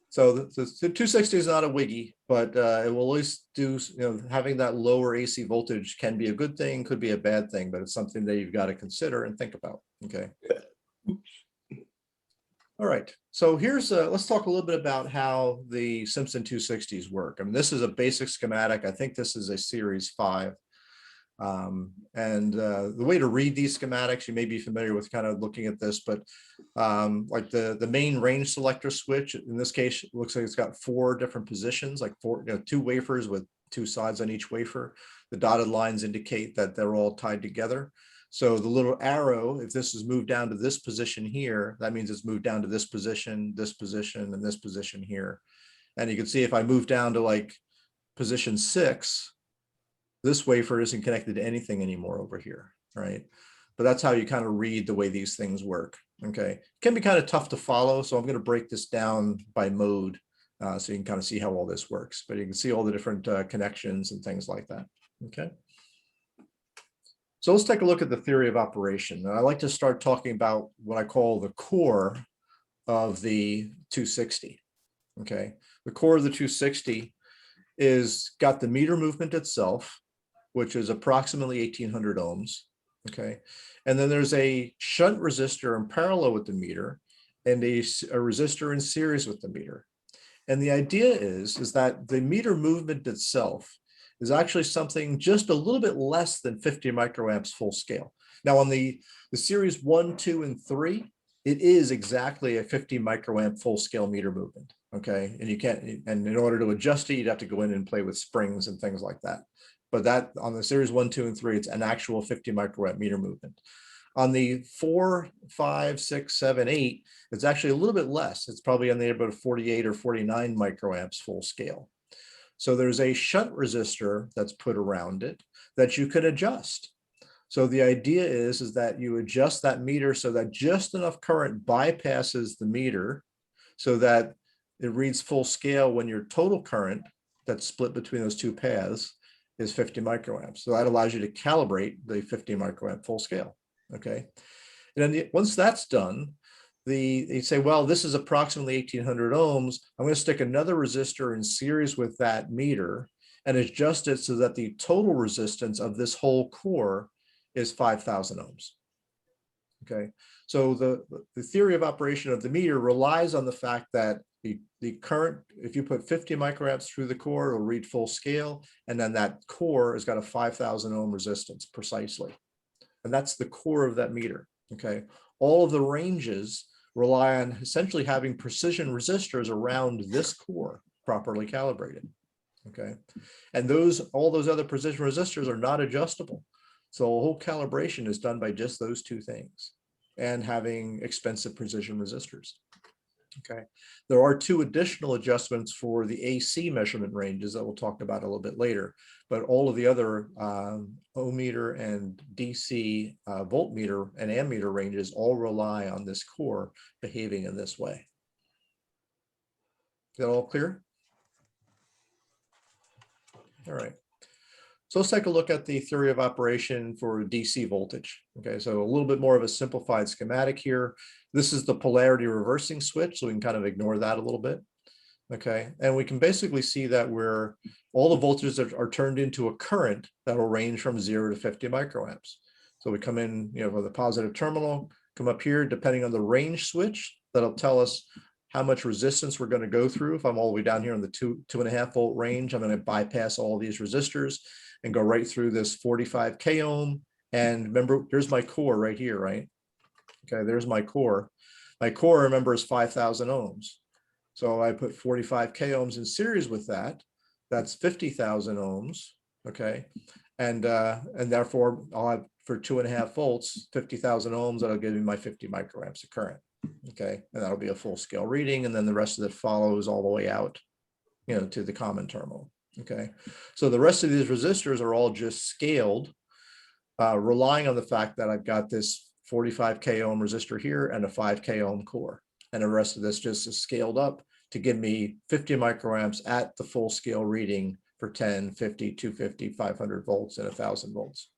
So the 260 is not a wiggy, but it will always do, you know, having that lower AC voltage can be a good thing, could be a bad thing, but it's something that you've got to consider and think about. Okay. All right. So here's let's talk a little bit about how the Simpson 260s work. I mean, this is a basic schematic. I think this is a series 5. The way to read these schematics, you may be familiar with kind of looking at this, but like the main range selector switch, in this case, it looks like it's got 4 different positions, like 2 wafers with 2 sides on each wafer. The dotted lines indicate that they're all tied together. So the little arrow, if this is moved down to this position here, that means it's moved down to this position, and this position here. And you can see if I move down to like position 6, this wafer isn't connected to anything anymore over here, right? But that's how you kind of read the way these things work, okay? It can be kind of tough to follow, so I'm going to break this down by mode so you can kind of see how all this works. But you can see all the different connections and things like that, okay? So let's take a look at the theory of operation. And I like to start talking about what I call the core of the 260, okay? The core of the 260 is got the meter movement itself, which is approximately 1800 ohms, okay? And then there's a shunt resistor in parallel with the meter and a resistor in series with the meter. And the idea is that the meter movement itself is actually something just a little bit less than 50 microamps full scale. Now on the series 1, 2, and 3, it is exactly a 50 microamp full scale meter movement, okay? And you can't, and in order to adjust it, you'd have to go in and play with springs and things like that. But that on the series 1, 2, and 3, it's an actual 50 microamp meter movement. On the 4, 5, 6, 7, 8, it's actually a little bit less. It's probably in the neighborhood of 48 or 49 microamps full scale. So there's a shunt resistor that's put around it that you can adjust. So the idea is that you adjust that meter so that just enough current bypasses the meter so that it reads full scale when your total current that's split between those two paths is 50 microamps. So that allows you to calibrate the 50 microamp full scale. Okay. And then once that's done, they say, well, this is approximately 1800 ohms. I'm going to stick another resistor in series with that meter and adjust it so that the total resistance of this whole core is 5,000 ohms. Okay, so the theory of operation of the meter relies on the fact that the current, if you put 50 microamps through the core, it'll read full scale, and then that core has got a 5,000 ohm resistance precisely. And that's the core of that meter. Okay, all of the ranges rely on essentially having precision resistors around this core properly calibrated. Okay, and all those other precision resistors are not adjustable. So a whole calibration is done by just those two things and having expensive precision resistors. Okay, there are two additional adjustments for the AC measurement ranges that we'll talk about a little bit later, but all of the other ohmmeter and DC voltmeter and ammeter ranges all rely on this core behaving in this way. Is that all clear? All right. So let's take a look at the theory of operation for DC voltage. Okay, so a little bit more of a simplified schematic here. This is the polarity reversing switch, so we can kind of ignore that a little bit. Okay, and we can basically see that where all the voltages are turned into a current that will range from 0 to 50 microamps. So we come in, with a positive terminal, come up here, depending on the range switch, that'll tell us how much resistance we're going to go through. If I'm all the way down here in the 2.5 volt range, I'm going to bypass all these resistors and go right through this 45 k ohm. And remember, here's my core right here, right? Okay, there's my core. My core, remember, is 5,000 ohms. So I put 45 k ohms in series with that. That's 50,000 ohms. Okay, and therefore I'll have for 2.5 volts, 50,000 ohms. That'll give me my 50 microamps of current. Okay, and that'll be a full scale reading, and then the rest of it follows all the way out, to the common terminal. Okay, so the rest of these resistors are all just scaled, relying on the fact that I've got this 45 k ohm resistor here and a 5 k ohm core, and the rest of this just is scaled up to give me 50 microamps at the full scale reading for 10, 50, 250, 500 volts, and 1,000 volts.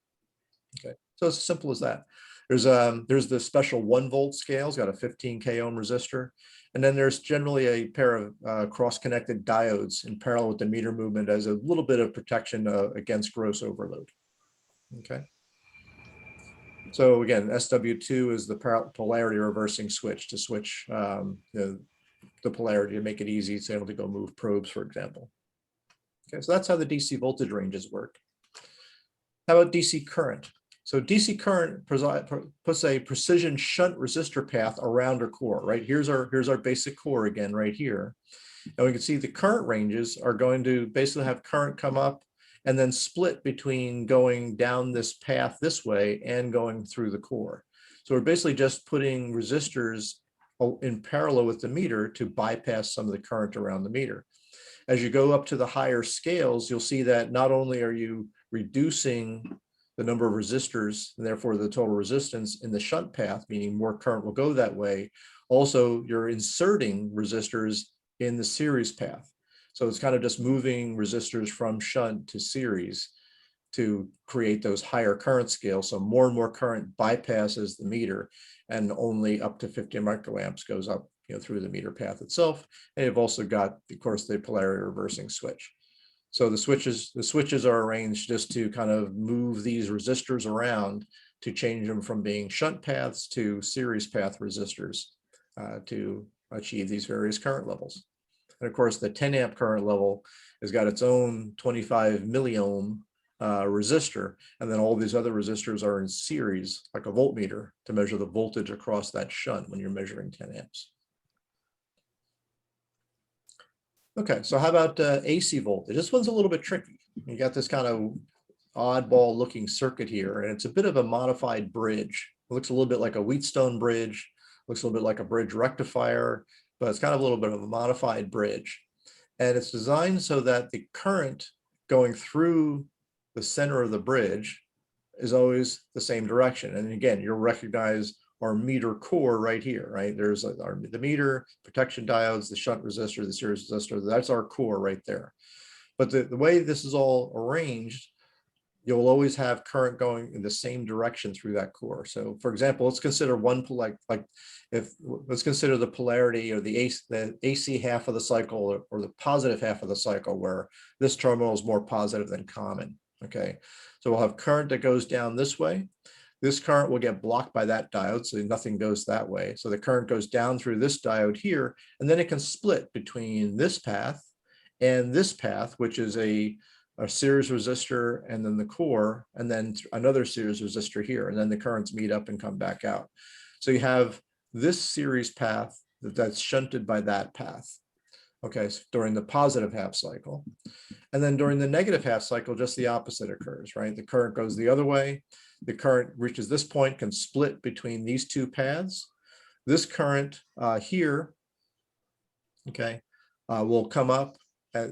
Okay, so it's as simple as that. There's the special 1 volt scale, it's got a 15 k ohm resistor. And then there's generally a pair of cross-connected diodes in parallel with the meter movement as a little bit of protection against gross overload. Okay. So again, SW2 is the polarity reversing switch to switch the polarity to make it easy to be able to go move probes, for example. Okay, so that's how the DC voltage ranges work. How about DC current? So DC current puts a precision shunt resistor path around our core, right? Here's our basic core again, right here. And we can see the current ranges are going to basically have current come up and then split between going down this path this way and going through the core. So we're basically just putting resistors in parallel with the meter to bypass some of the current around the meter. As you go up to the higher scales, you'll see that not only are you reducing the number of resistors and therefore the total resistance in the shunt path, meaning more current will go that way. Also, you're inserting resistors in the series path. So it's kind of just moving resistors from shunt to series to create those higher current scales. So more and more current bypasses the meter and only up to 50 microamps goes up through the meter path itself. And you've also got, of course, the polarity reversing switch. So the switches are arranged just to kind of move these resistors around to change them from being shunt paths to series path resistors to achieve these various current levels. And of course, the 10 amp current level has got its own 25 milliohm resistor, and then all these other resistors are in series, like a voltmeter, to measure the voltage across that shunt when you're measuring 10 amps. Okay, so how about AC voltage? This one's a little bit tricky. You got this kind of oddball looking circuit here, and it's a bit of a modified bridge. It looks a little bit like a Wheatstone bridge, looks a little bit like a bridge rectifier, but it's kind of a little bit of a modified bridge. And it's designed so that the current going through the center of the bridge is always the same direction. And again, you'll recognize our meter core right here, right? There's the meter, protection diodes, the shunt resistor, the series resistor. That's our core right there. But the way this is all arranged, you'll always have current going in the same direction through that core. So for example, let's consider let's consider the polarity or the AC half of the cycle or the positive half of the cycle, where this terminal is more positive than common. Okay, so we'll have current that goes down this way. This current will get blocked by that diode, so nothing goes that way. So the current goes down through this diode here, and then it can split between this path and this path, which is a series resistor, and then the core, and then another series resistor here, and then the currents meet up and come back out. So you have this series path that's shunted by that path. Okay, so during the positive half cycle. And then during the negative half cycle, just the opposite occurs, right? The current goes the other way. The current reaches this point, can split between these two paths. This current here, okay, will come up.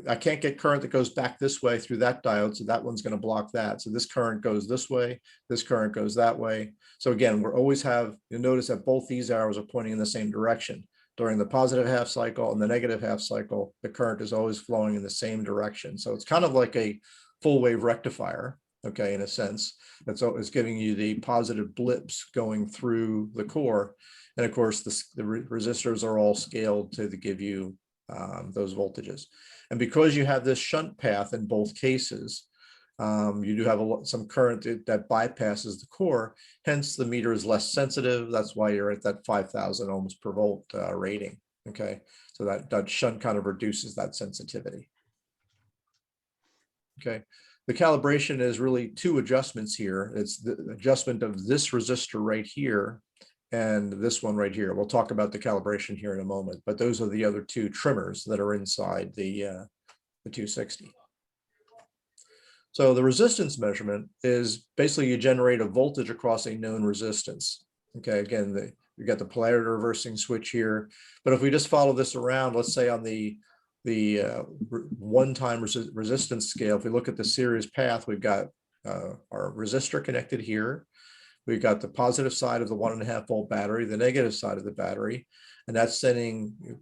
I can't get current that goes back this way through that diode, so that one's going to block that. So this current goes this way, this current goes that way. So again, we're always you'll notice that both these arrows are pointing in the same direction. During the positive half cycle and the negative half cycle, the current is always flowing in the same direction. So it's kind of like a full wave rectifier, okay, in a sense. It's giving you the positive blips going through the core. And of course, the resistors are all scaled to give you those voltages. And because you have this shunt path in both cases, you do have some current that bypasses the core, hence the meter is less sensitive. That's why you're at that 5,000 ohms per volt rating, okay? So that shunt kind of reduces that sensitivity. Okay, the calibration is really two adjustments here. It's the adjustment of this resistor right here and this one right here. We'll talk about the calibration here in a moment, but those are the other two trimmers that are inside the 260. So the resistance measurement is basically you generate a voltage across a known resistance. Okay, again, you got the polarity reversing switch here, but if we just follow this around, let's say on the one-time resistance scale, if we look at the series path, we've got our resistor connected here. We've got the positive side of the 1.5 volt battery, the negative side of the battery, and that's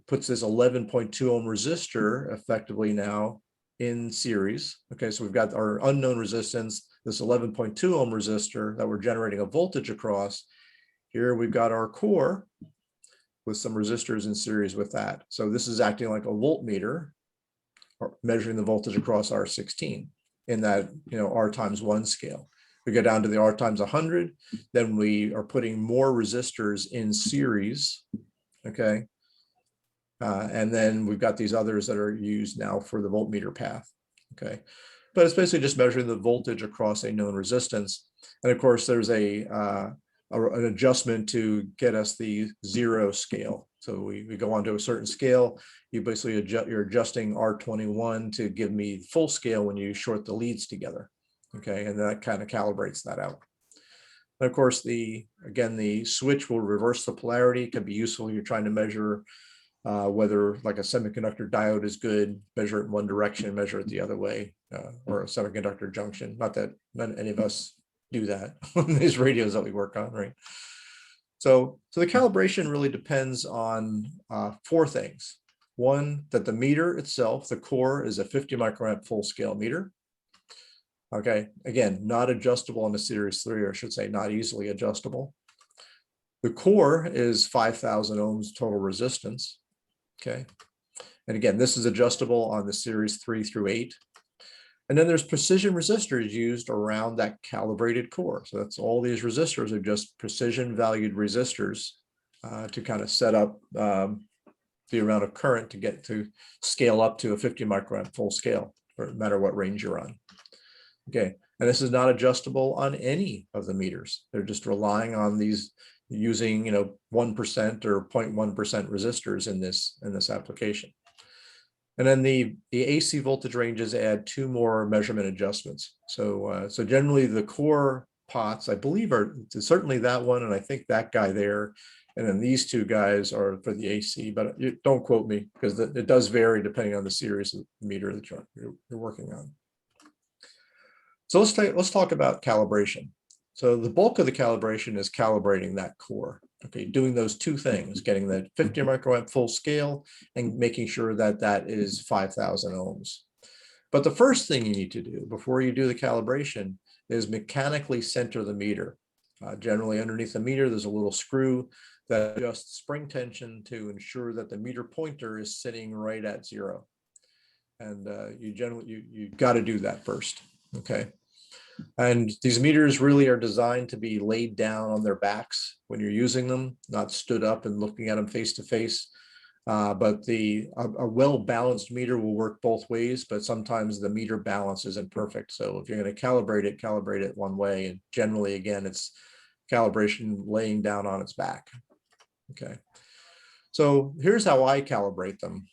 puts this 11.2 ohm resistor effectively now in series. Okay, so we've got our unknown resistance, this 11.2 ohm resistor that we're generating a voltage across. Here we've got our core with some resistors in series with that. So this is acting like a voltmeter, measuring the voltage across R16 in that, R times 1 scale. We go down to the R times 100, then we are putting more resistors in series, okay? And then we've got these others that are used now for the voltmeter path, okay? But it's basically just measuring the voltage across a known resistance. And of course, there's an adjustment to get us the 0 scale. So we go on to a certain scale, you basically you're adjusting R21 to give me full scale when you short the leads together. Okay, and that kind of calibrates that out. And of course, again, the switch will reverse the polarity. It can be useful if you're trying to measure whether like a semiconductor diode is good, measure it in one direction, measure it the other way, or a semiconductor junction. Not that any of us do that on these radios that we work on, right? So the calibration really depends on 4 things. One, that the meter itself, the core, is a 50 microamp full scale meter. Okay, again, not adjustable on the Series 3, or I should say not easily adjustable. The core is 5,000 ohms total resistance. Okay, and again, this is adjustable on the Series 3 through 8. And then there's precision resistors used around that calibrated core. So that's all these resistors are just precision valued resistors to kind of set up the amount of current to scale up to a 50 microamp full scale, no matter what range you're on. Okay, and this is not adjustable on any of the meters. They're just relying on these using 1% or 0.1% resistors in this application. And then the AC voltage ranges add 2 more measurement adjustments. So generally the core pots, I believe, are certainly that one, and I think that guy there, and then these 2 guys are for the AC. But don't quote me, because it does vary depending on the series of meter that you're working on. So let's talk about calibration. So the bulk of the calibration is calibrating that core. Okay, doing those two things, getting the 50 microamp full scale and making sure that that is 5,000 ohms. But the first thing you need to do before you do the calibration is mechanically center the meter. Generally underneath the meter, there's a little screw that adjusts spring tension to ensure that the meter pointer is sitting right at 0. And you got to do that first, okay? And these meters really are designed to be laid down on their backs when you're using them, not stood up and looking at them face to face. But a well-balanced meter will work both ways, but sometimes the meter balance isn't perfect. So if you're going to calibrate it one way. And generally, again, it's calibration laying down on its back. Okay. So here's how I calibrate them.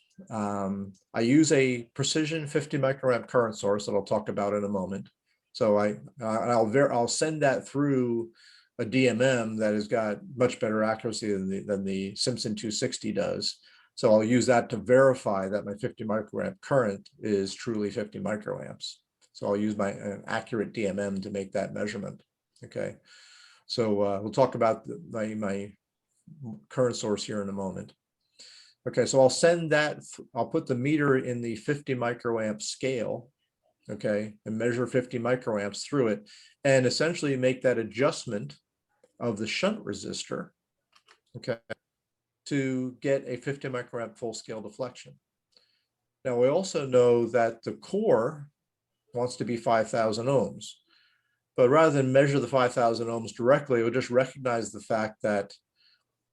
I use a precision 50 microamp current source that I'll talk about in a moment. So I'll send that through a DMM that has got much better accuracy than the Simpson 260 does. So I'll use that to verify that my 50 microamp current is truly 50 microamps. So I'll use an accurate DMM to make that measurement. Okay. So we'll talk about my current source here in a moment. Okay, so I'll send that, I'll put the meter in the 50 microamp scale, okay, and measure 50 microamps through it, and essentially make that adjustment of the shunt resistor, okay, to get a 50 microamp full scale deflection. Now, we also know that the core wants to be 5,000 ohms, but rather than measure the 5,000 ohms directly, we'll just recognize the fact that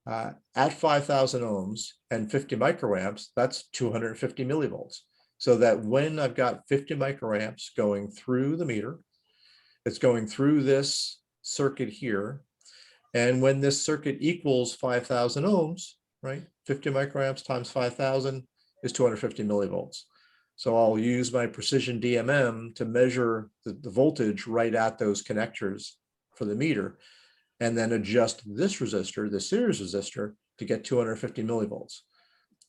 at 5,000 ohms and 50 microamps, that's 250 millivolts. So that when I've got 50 microamps going through the meter, it's going through this circuit here. And when this circuit equals 5,000 ohms, right, 50 microamps times 5,000 is 250 millivolts. So I'll use my precision DMM to measure the voltage right at those connectors for the meter, and then adjust this resistor, the series resistor, to get 250 millivolts.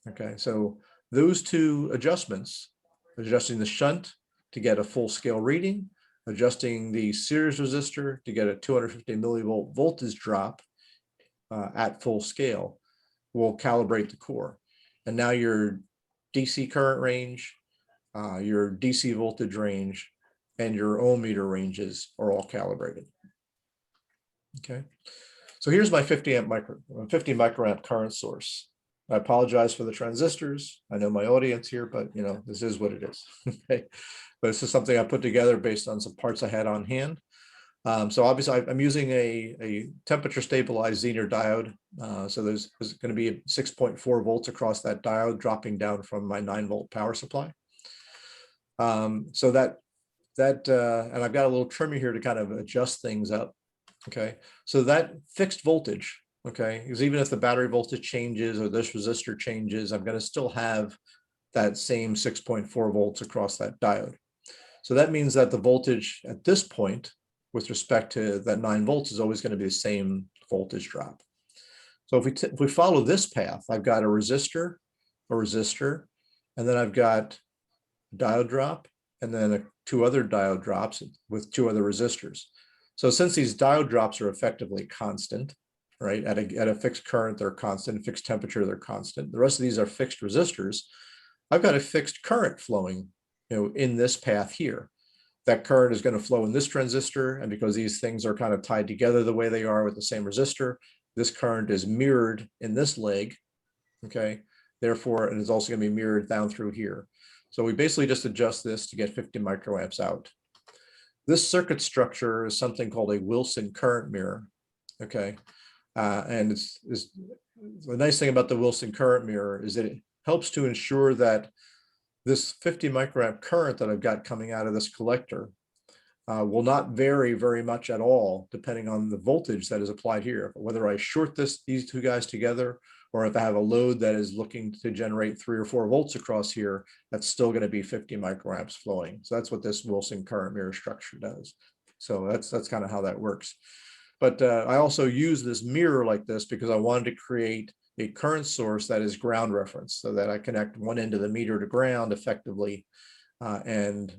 Okay, so those two adjustments, adjusting the shunt to get a full scale reading, adjusting the series resistor to get a 250 millivolt voltage drop at full scale, will calibrate the core. And now your DC current range, your DC voltage range, and your ohm meter ranges are all calibrated. Okay, so here's my 50 microamp current source. I apologize for the transistors. I know my audience here, but you know, this is what it is. Okay, but this is something I put together based on some parts I had on hand. So obviously I'm using a temperature stabilized Zener diode. So there's going to be 6.4 volts across that diode dropping down from my 9-volt power supply. So and I've got a little trimmer here to kind of adjust things up. Okay, so that fixed voltage, okay, because even if the battery voltage changes or this resistor changes, I'm going to still have that same 6.4 volts across that diode. So that means that the voltage at this point with respect to that 9 volts is always going to be the same voltage drop. So if we follow this path, I've got a resistor, and then I've got a diode drop, and then 2 other diode drops with 2 other resistors. So since these diode drops are effectively constant, right, at a fixed current, they're constant, fixed temperature, they're constant. The rest of these are fixed resistors. I've got a fixed current flowing, you know, in this path here. That current is going to flow in this transistor, and because these things are kind of tied together the way they are with the same resistor, this current is mirrored in this leg, okay? Therefore, it is also going to be mirrored down through here. So we basically just adjust this to get 50 microamps out. This circuit structure is something called a Wilson current mirror, okay? And the nice thing about the Wilson current mirror is that it helps to ensure that this 50 microamp current that I've got coming out of this collector will not vary very much at all, depending on the voltage that is applied here. Whether I short these 2 guys together, or if I have a load that is looking to generate 3 or 4 volts across here, that's still going to be 50 microamps flowing. So that's what this Wilson current mirror structure does. So that's kind of how that works. But I also use this mirror like this because I wanted to create a current source that is ground reference, so that I connect one end of the meter to ground effectively, and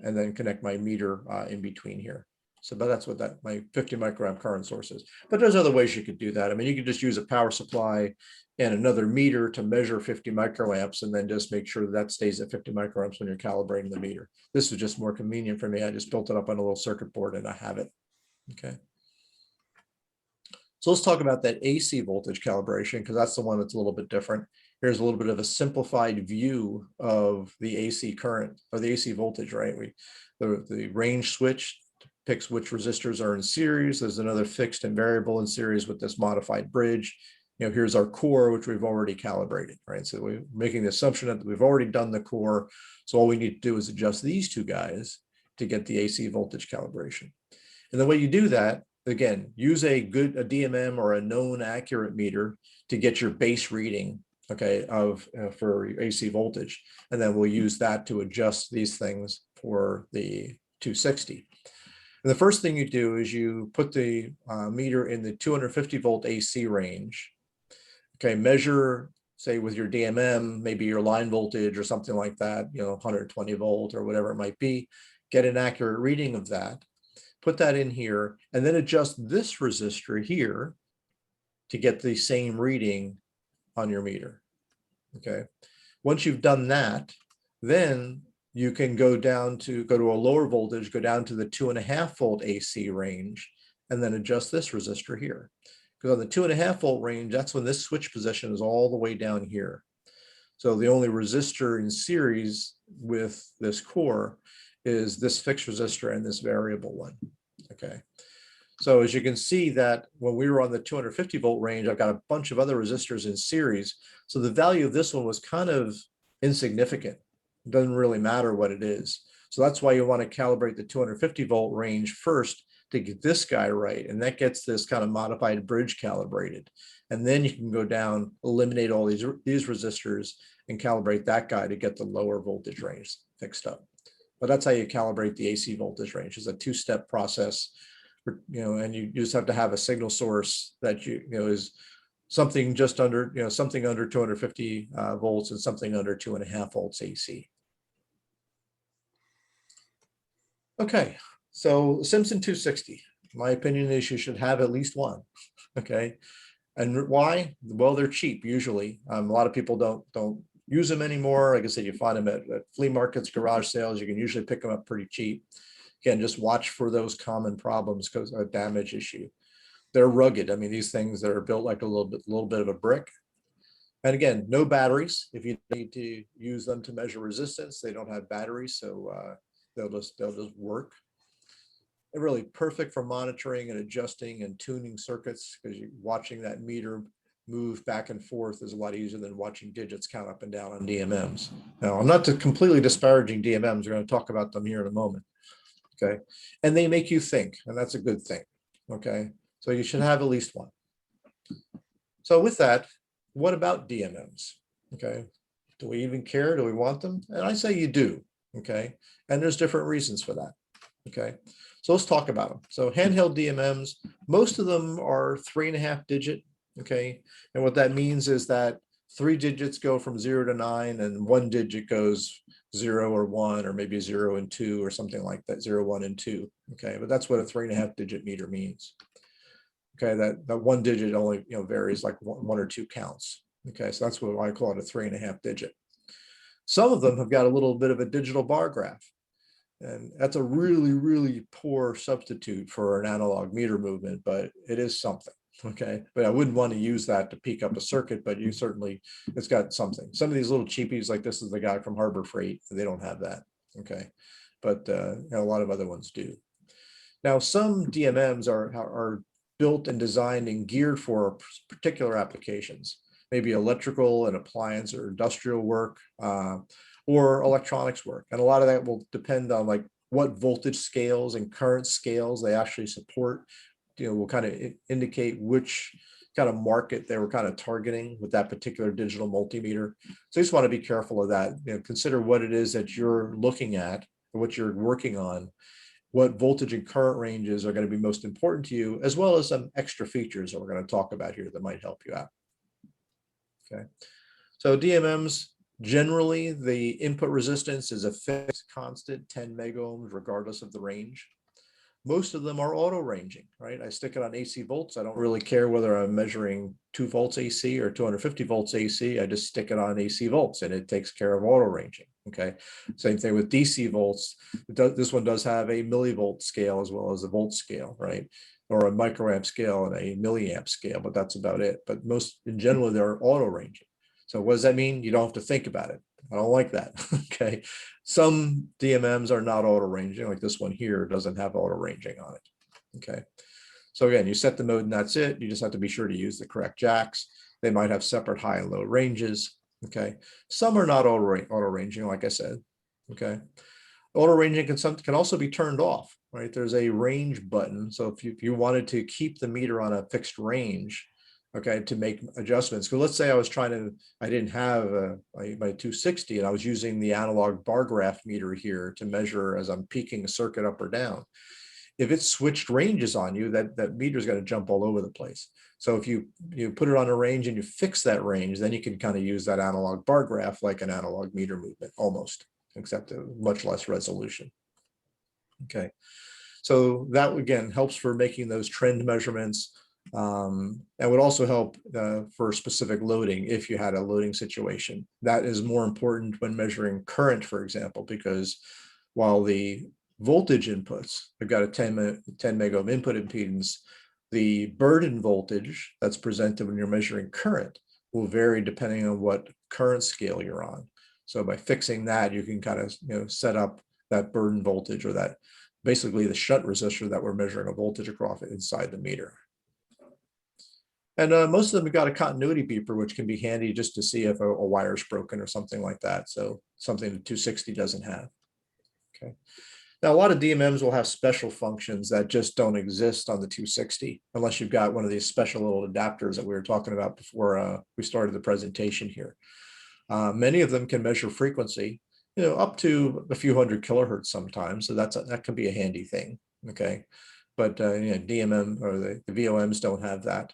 then connect my meter in between here. So, but that's what that my 50 microamp current source is. But there's other ways you could do that. I mean, you could just use a power supply and another meter to measure 50 microamps and then just make sure that stays at 50 microamps when you're calibrating the meter. This is just more convenient for me. I just built it up on a little circuit board and I have it. Okay. So let's talk about that AC voltage calibration, because that's the one that's a little bit different. Here's a little bit of a simplified view of the AC current or the AC voltage, right? The range switch picks which resistors are in series. There's another fixed and variable in series with this modified bridge. You know, here's our core, which we've already calibrated, right? So we're making the assumption that we've already done the core. So all we need to do is adjust these two guys to get the AC voltage calibration. And the way you do that, again, use a DMM or a known accurate meter to get your base reading, okay, for AC voltage. And then we'll use that to adjust these things for the 260. And the first thing you do is you put the meter in the 250 volt AC range. Okay, measure, say with your DMM, maybe your line voltage or something like that, you know, 120 volt or whatever it might be, get an accurate reading of that, put that in here, and then adjust this resistor here to get the same reading on your meter. Okay, once you've done that, then you can go to a lower voltage, go down to the 2.5 volt AC range, and then adjust this resistor here. Because on the 2.5 volt range, that's when this switch position is all the way down here. So the only resistor in series with this core is this fixed resistor and this variable one. Okay. So as you can see that when we were on the 250 volt range, I've got a bunch of other resistors in series. So the value of this one was kind of insignificant. It doesn't really matter what it is. So that's why you want to calibrate the 250 volt range first to get this guy right. And that gets this kind of modified bridge calibrated. And then you can go down, eliminate all these resistors and calibrate that guy to get the lower voltage range fixed up. But that's how you calibrate the AC voltage range. It's a two-step process, you know, and you just have to have a signal source that you know is something just under, you know, something under 250 volts and something under 2.5 volts AC. Okay, so Simpson 260, my opinion is you should have at least one. Okay, and why? Well, they're cheap usually. A lot of people don't use them anymore. Like I said, you find them at flea markets, garage sales. You can usually pick them up pretty cheap. Again, just watch for those common problems because of a damage issue. They're rugged. I mean, these things that are built like a little bit of a brick. And again, no batteries. If you need to use them to measure resistance, they don't have batteries, so they'll just work. They're really perfect for monitoring and adjusting and tuning circuits because you're watching that meter move back and forth is a lot easier than watching digits count up and down on DMMs. Now, I'm not completely disparaging DMMs. We're going to talk about them here in a moment. Okay, and they make you think, and that's a good thing. Okay, so you should have at least one. So with that, what about DMMs? Okay, do we even care? Do we want them? And I say you do. Okay, and there's different reasons for that. Okay, so let's talk about them. So handheld DMMs, most of them are 3.5 digit. Okay, and what that means is that 3 digits go from 0 to 9 and 1 digit goes 0 or 1 or maybe 0 and 2 or something like that, 0, 1 and 2. Okay, but that's what a 3.5 digit meter means. Okay, that 1 digit only varies like one or two counts. Okay, so that's what I call it, a 3.5 digit. Some of them have got a little bit of a digital bar graph, and that's a really poor substitute for an analog meter movement, but it is something. Okay, but I wouldn't want to use that to peak up a circuit, but it's got something. Some of these little cheapies, like this is the guy from Harbor Freight, they don't have that. Okay, but a lot of other ones do. Now, some DMMs are built and designed and geared for particular applications, maybe electrical and appliance or industrial work, or electronics work. And a lot of that will depend on like what voltage scales and current scales they actually support. Will kind of indicate which kind of market they were kind of targeting with that particular digital multimeter. So you just want to be careful of that. Consider what it is that you're looking at, or what you're working on, what voltage and current ranges are going to be most important to you, as well as some extra features that we're going to talk about here that might help you out. Okay, so DMMs, generally the input resistance is a fixed constant 10 megohms regardless of the range. most of them are auto ranging, right? I stick it on AC volts. I don't really care whether I'm measuring 2 volts AC or 250 volts AC. I just stick it on AC volts and it takes care of auto ranging. Okay. Same thing with DC volts. This one does have a millivolt scale as well as a volt scale, right? Or a microamp scale and a milliamp scale, but that's about it. But most in general, they're auto ranging. So what does that mean? You don't have to think about it. I don't like that. Okay. Some DMMs are not auto ranging, like this one here doesn't have auto ranging on it. Okay. So again, you set the mode and that's it. You just have to be sure to use the correct jacks. They might have separate high and low ranges. Okay. Some are not auto ranging, like I said. Okay. Auto ranging can also be turned off, right? There's a range button. So if you wanted to keep the meter on a fixed range, okay, to make adjustments. Because let's say I didn't have my 260 and I was using the analog bar graph meter here to measure as I'm peaking a circuit up or down. If it switched ranges on you, that meter is going to jump all over the place. So if you put it on a range and you fix that range, then you can kind of use that analog bar graph like an analog meter movement almost, except a much less resolution. Okay, so that again helps for making those trend measurements. And would also help for specific loading if you had a loading situation. That is more important when measuring current, for example, because while the voltage inputs, I've got a 10 megohm input impedance, the burden voltage that's presented when you're measuring current will vary depending on what current scale you're on. So by fixing that, you can kind of set up that burden voltage or that basically the shunt resistor that we're measuring a voltage across inside the meter. And most of them have got a continuity beeper, which can be handy just to see if a wire is broken or something like that. So something the 260 doesn't have. Okay. Now, a lot of DMMs will have special functions that just don't exist on the 260 unless you've got one of these special little adapters that we were talking about before we started the presentation here. Many of them can measure frequency, up to a few hundred kilohertz sometimes. So that can be a handy thing. Okay. But DMM or the VOMs don't have that.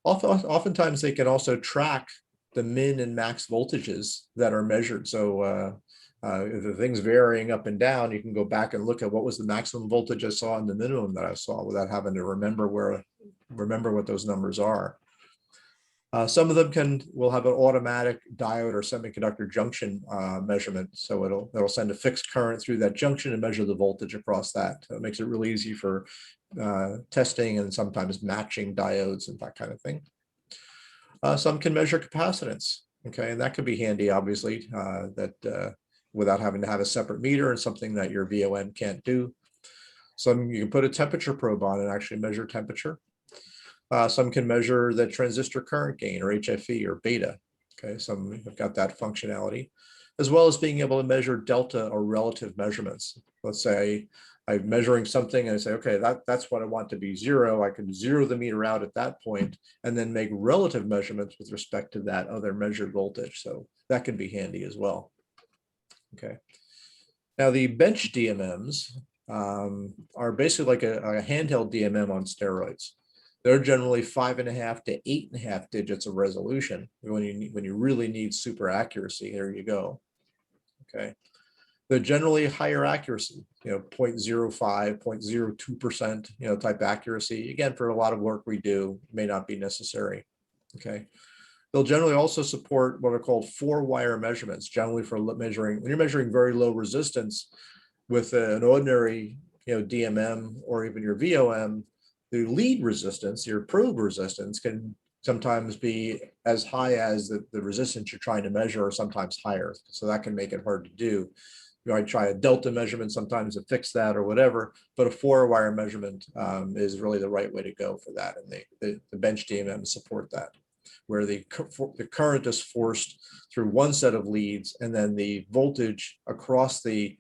Oftentimes they can also track the min and max voltages that are measured. So if the thing's varying up and down, you can go back and look at what was the maximum voltage I saw and the minimum that I saw without having to remember what those numbers are. Some of them will have an automatic diode or semiconductor junction measurement. So it'll send a fixed current through that junction and measure the voltage across that. So it makes it really easy for testing and sometimes matching diodes and that kind of thing. Some can measure capacitance. Okay, and that could be handy, obviously, without having to have a separate meter and something that your VOM can't do. Some you can put a temperature probe on and actually measure temperature. Some can measure the transistor current gain or HFE or beta. Okay, some have got that functionality, as well as being able to measure delta or relative measurements. Let's say I'm measuring something and I say, okay, that's what I want to be 0. I can zero the meter out at that point and then make relative measurements with respect to that other measured voltage. So that can be handy as well. Okay. Now the bench DMMs are basically like a handheld DMM on steroids. They're generally 5.5 to 8.5 digits of resolution. When you really need super accuracy, there you go. Okay. They're generally higher accuracy, 0.05, 0.02%, type accuracy. Again, for a lot of work we do, may not be necessary. Okay. They'll generally also support what are called 4-wire measurements, generally for measuring, when you're measuring very low resistance with an ordinary, DMM or even your VOM, the lead resistance, your probe resistance, can sometimes be as high as the resistance you're trying to measure, or sometimes higher. So that can make it hard to do. I try a delta measurement sometimes to fix that or whatever, but a 4-wire measurement is really the right way to go for that. And the bench DMMs support that, where the current is forced through one set of leads, and then the voltage across the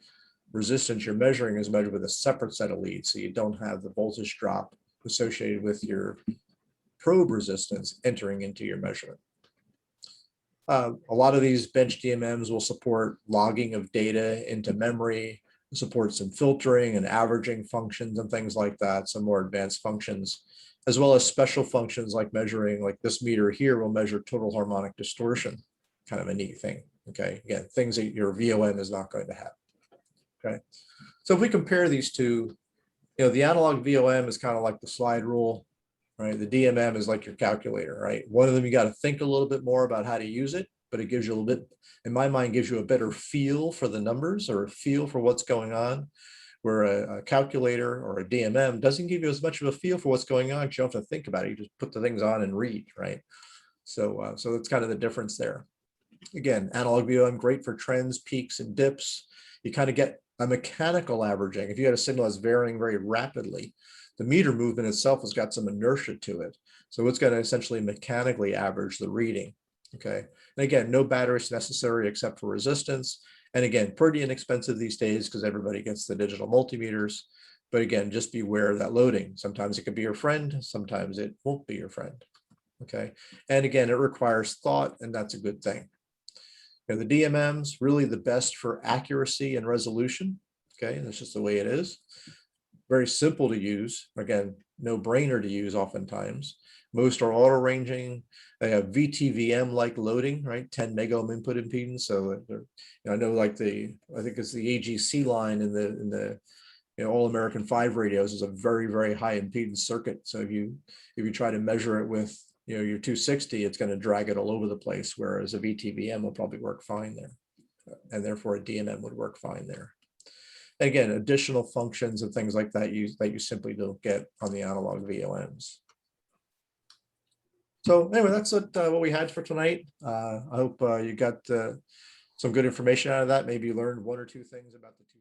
resistance you're measuring is measured with a separate set of leads. So you don't have the voltage drop associated with your probe resistance entering into your measurement. A lot of these bench DMMs will support logging of data into memory, support some filtering and averaging functions and things like that, some more advanced functions, as well as special functions like measuring, like this meter here will measure total harmonic distortion, kind of a neat thing. Okay, again, things that your VOM is not going to have. Okay, so if we compare these two the analog VOM is kind of like the slide rule, right? The DMM is like your calculator, right? One of them, you got to think a little bit more about how to use it, but it gives you a little bit, in my mind, gives you a better feel for the numbers or a feel for what's going on, where a calculator or a DMM doesn't give you as much of a feel for what's going on because you don't have to think about it. You just put the things on and read, right? So, so that's kind of the difference there. Again, analog VOM, great for trends, peaks, and dips. You kind of get a mechanical averaging. If you had a signal that's varying very rapidly, the meter movement itself has got some inertia to it. So it's going to essentially mechanically average the reading. Okay. And again, no batteries necessary except for resistance. And again, pretty inexpensive these days because everybody gets the digital multimeters. But again, just beware of that loading. Sometimes it can be your friend, sometimes it won't be your friend. Okay. And again, it requires thought, and that's a good thing. The DMMs really the best for accuracy and resolution. Okay, and that's just the way it is. Very simple to use. Again, no brainer to use oftentimes. Most are auto ranging. They have VTVM-like loading, right? 10 megohm input impedance. So I know, like I think it's the AGC line in the All American 5 radios is a very, very high impedance circuit. So if you try to measure it with your 260, it's going to drag it all over the place, whereas a VTVM will probably work fine there, and therefore a DMM would work fine there. Again, additional functions and things like that you simply don't get on the analog VOMs. So anyway, that's what we had for tonight. I hope you got some good information out of that. Maybe you learned one or two things about the two.